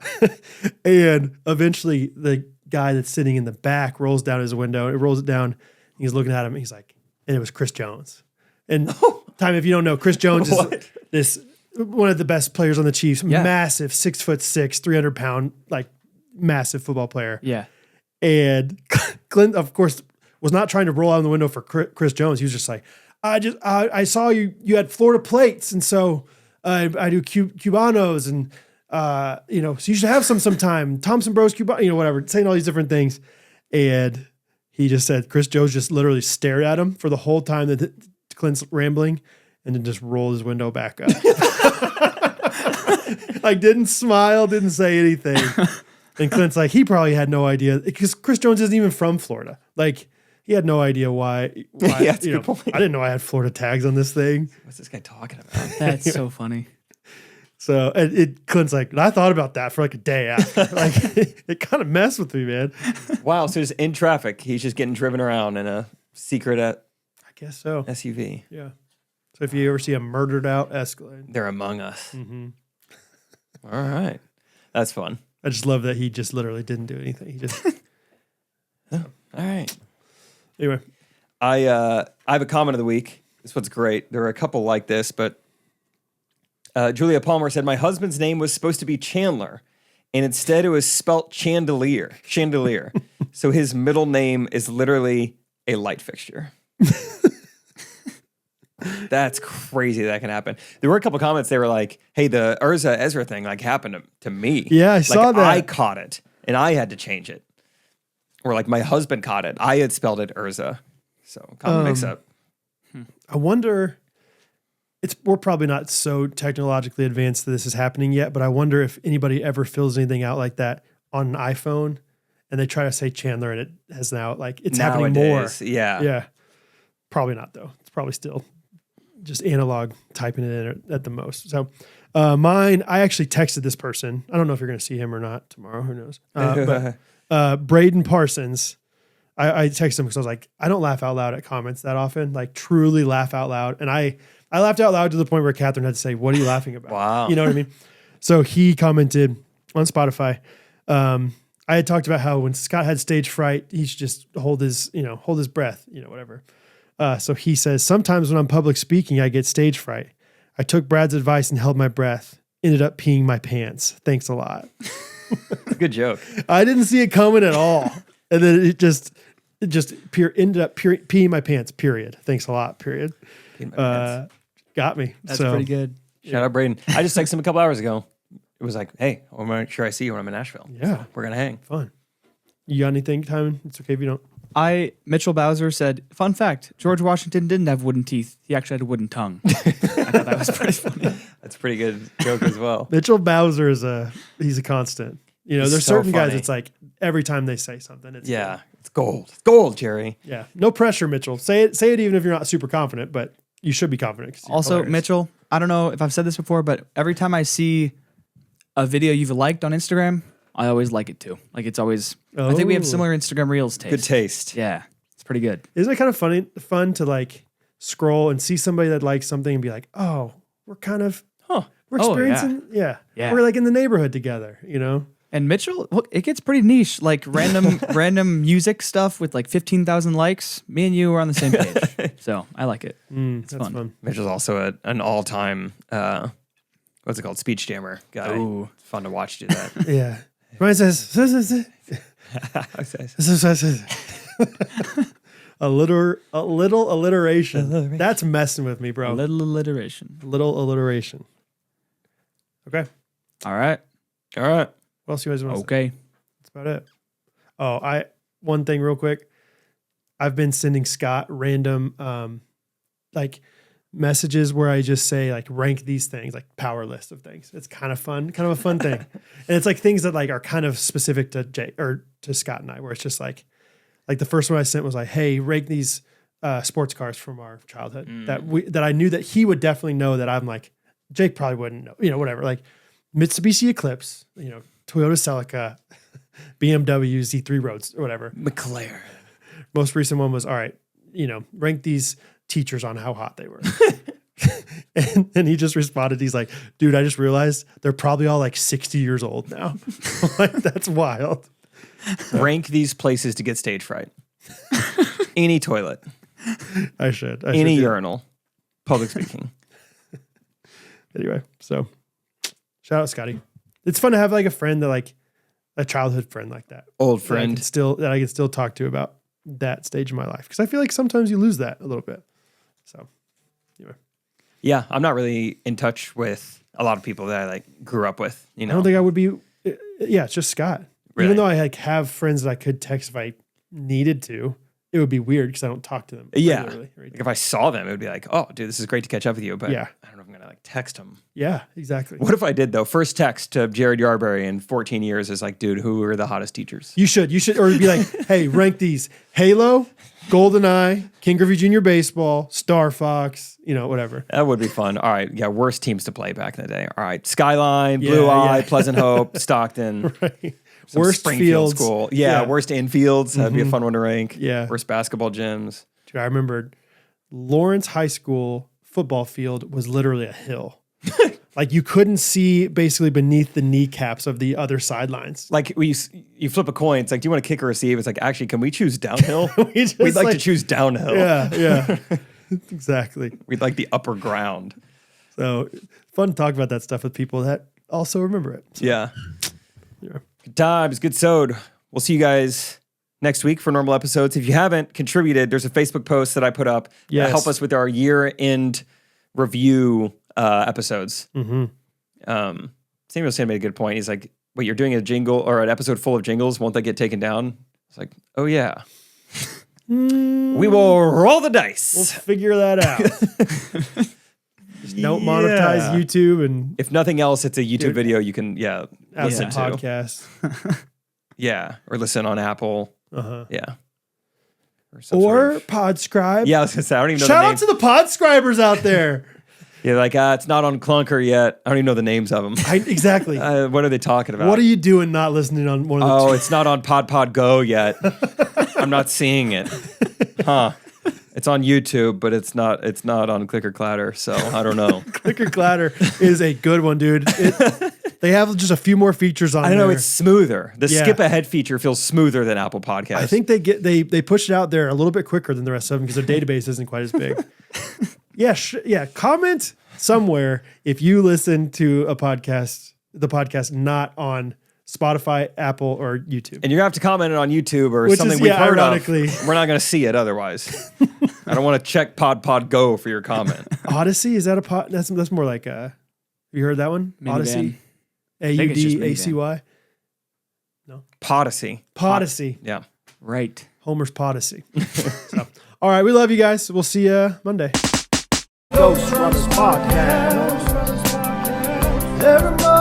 And eventually the guy that's sitting in the back rolls down his window. It rolls it down. And he's looking at him. And he's like, and it was Chris Jones. And time, if you don't know, Chris Jones is this one of the best players on the Chiefs. Yeah. Massive, 6'6", 300-pound, like massive football player. Yeah. And Clint, of course, was not trying to roll out the window for Chris Jones. He was just like, I saw you had Florida plates, and so I do Cubanos, and so you should have some sometime. Thompson Bros Cubano, whatever, saying all these different things. And he just said, Chris Jones just literally stared at him for the whole time that Clint's rambling, and then just rolled his window back up. Like didn't smile, didn't say anything. And Clint's like, he probably had no idea, because Chris Jones isn't even from Florida. Like, he had no idea why yeah, that's a good point. I didn't know I had Florida tags on this thing. What's this guy talking about? That's so funny. So Clint's like, and I thought about that for like a day after. Like, it kind of messed with me, man. Wow, so he's in traffic. He's just getting driven around in a secret I guess so. SUV. Yeah. So if you ever see a murdered out Escalade. They're among us. Mm-hmm. All right. That's fun. I just love that he just literally didn't do anything. He just... All right. Anyway. I have a comment of the week. This one's great. There are a couple like this, but Julia Palmer said, my husband's name was supposed to be Chandler, and instead it was spelt chandelier. So his middle name is literally a light fixture. That's crazy that can happen. There were a couple comments. They were like, hey, the Urza Ezra thing like happened to me. Yeah, I saw that. I caught it, and I had to change it. Or like my husband caught it. I had spelled it Urza. So common mix up. I wonder, we're probably not so technologically advanced that this is happening yet, but I wonder if anybody ever fills anything out like that on an iPhone and they try to say Chandler and it has now, like, it's happening more. Yeah. Yeah. Probably not, though. It's probably still just analog typing it in at the most. So mine, I actually texted this person. I don't know if you're going to see him or not tomorrow. Who knows? Braden Parsons. I texted him because I was like, I don't laugh out loud at comments that often, like truly laugh out loud. And I laughed out loud to the point where Catherine had to say, what are you laughing about? Wow. You know what I mean? So he commented on Spotify. I had talked about how when Scott had stage fright, he should just hold his breath, whatever. So he says, sometimes when I'm public speaking, I get stage fright. I took Brad's advice and held my breath. Ended up peeing my pants. Thanks a lot. Good joke. I didn't see it coming at all. And then it ended up peeing my pants, period. Thanks a lot, period. Got me. That's pretty good. Shout out Braden. I just texted him a couple hours ago. It was like, hey, I want to make sure I see you when I'm in Nashville. Yeah. So we're going to hang. Fun. You got anything, Timon? It's okay if you don't. Mitchell Bowser said, fun fact, George Washington didn't have wooden teeth. He actually had a wooden tongue. I thought that was pretty funny. That's a pretty good joke as well. Mitchell Bowser he's a constant. There's so certain guys, funny. it's like every time they say something, it's yeah, it's gold. It's gold, Jerry. Yeah. No pressure, Mitchell. Say it even if you're not super confident, but you should be confident. Also, hilarious. Mitchell, I don't know if I've said this before, but every time I see a video you've liked on Instagram, I always like it too. Like it's always, I think we have similar Instagram Reels taste. Good taste. Yeah. It's pretty good. Isn't it kind of fun to like scroll and see somebody that likes something and be like, oh, we're kind of, we're experiencing, yeah. We're like in the neighborhood together, And Mitchell, look, it gets pretty niche, like random music stuff with like 15,000 likes. Me and you are on the same page. So I like it. It's fun. Mitchell's also an all-time, what's it called? Speech jammer guy. Ooh. It's fun to watch do that. Yeah. Ryan says, A little alliteration. That's messing with me, bro. A little alliteration. Little alliteration. Okay. All right. What else you guys want to say? Okay. That's about it. Oh, one thing real quick. I've been sending Scott random like messages where I just say like rank these things, like power list of things. It's kind of fun, kind of a fun thing. And it's like things that like are kind of specific to Jay or to Scott and I, where it's just like the first one I sent was like, hey, rank these sports cars from our childhood that I knew that he would definitely know that I'm like, Jake probably wouldn't know, whatever. Like Mitsubishi Eclipse, Toyota Celica, BMW Z3 Roads or whatever. McLaren. Most recent one was, all right, rank these teachers on how hot they were. and he just responded, he's like, dude, I just realized they're probably all like 60 years old now. Like, that's wild. Rank these places to get stage fright. Any toilet. I should. Any urinal. Public speaking. Anyway, so shout out Scotty. It's fun to have like a friend that like a childhood friend like that. Old friend. That I can still talk to about that stage of my life. Because I feel like sometimes you lose that a little bit. So anyway. Yeah, I'm not really in touch with a lot of people that I like grew up with. I don't think I would be. Yeah, it's just Scott. Really? Even though I like have friends that I could text if I needed to, it would be weird because I don't talk to them. Yeah. Regularly. Like if I saw them, it would be like, oh, dude, this is great to catch up with you. But yeah. I don't know if I'm going to like text them. Yeah, exactly. What if I did though? First text to Jared Yarberry in 14 years is like, dude, who are the hottest teachers? You should, or be like, hey, rank these: Halo, GoldenEye, King Griffey Jr. Baseball, Star Fox, whatever. That would be fun. All right. Yeah. Worst teams to play back in the day. All right. Skyline, Blue Eye, Pleasant Hope, Stockton. Right. Worst Springfield fields. School. Yeah. Worst infields. That'd be a fun one to rank. Yeah. Worst basketball gyms. Dude, I remember Lawrence High School football field was literally a hill. Like you couldn't see basically beneath the kneecaps of the other sidelines. Like you flip a coin. It's like, do you want to kick or receive? It's like, actually, can we choose downhill? We'd like to choose downhill. Yeah. Exactly. We'd like the upper ground. So fun to talk about that stuff with people that also remember it. So, yeah. Good times, good sewed. We'll see you guys next week for normal episodes. If you haven't contributed, there's a Facebook post that I put up to help us with our year-end review episodes. Samuel Sam made a good point. He's like, wait, you're doing a jingle or an episode full of jingles. Won't they get taken down? It's like, oh yeah. We will roll the dice. We'll figure that out. Just don't monetize YouTube, and if nothing else, it's a YouTube video you can listen to. Podcast. Yeah, or listen on Apple. Yeah. Or Podscribe. Yeah, I was gonna say I don't even know. Shout out to the Podscribers out there. Yeah, like it's not on Clunker yet. I don't even know the names of them. Exactly. What are they talking about? What are you doing not listening on one of the two? It's not on Pod Go yet. I'm not seeing it. Huh. It's on YouTube, but it's not on Clicker Clatter, so I don't know. Clicker Clatter is a good one, dude. They have just a few more features on there. I know it's smoother. The skip ahead feature feels smoother than Apple Podcasts. I think they push it out there a little bit quicker than the rest of them because their database isn't quite as big. Comment somewhere if you listen to the podcast not on Spotify, Apple, or YouTube. And you're going to have to comment it on YouTube or something we've heard of. We're not going to see it otherwise. I don't want to check Pod Go for your comment. Odyssey? Is that a pod? That's more like a... Have you heard that one? Minivan. Odyssey? AUDACY? No? Podacy. Yeah. Right. Homer's Podacy. So, all right, we love you guys. We'll see you Monday. Ghostrunners Podcast. Everybody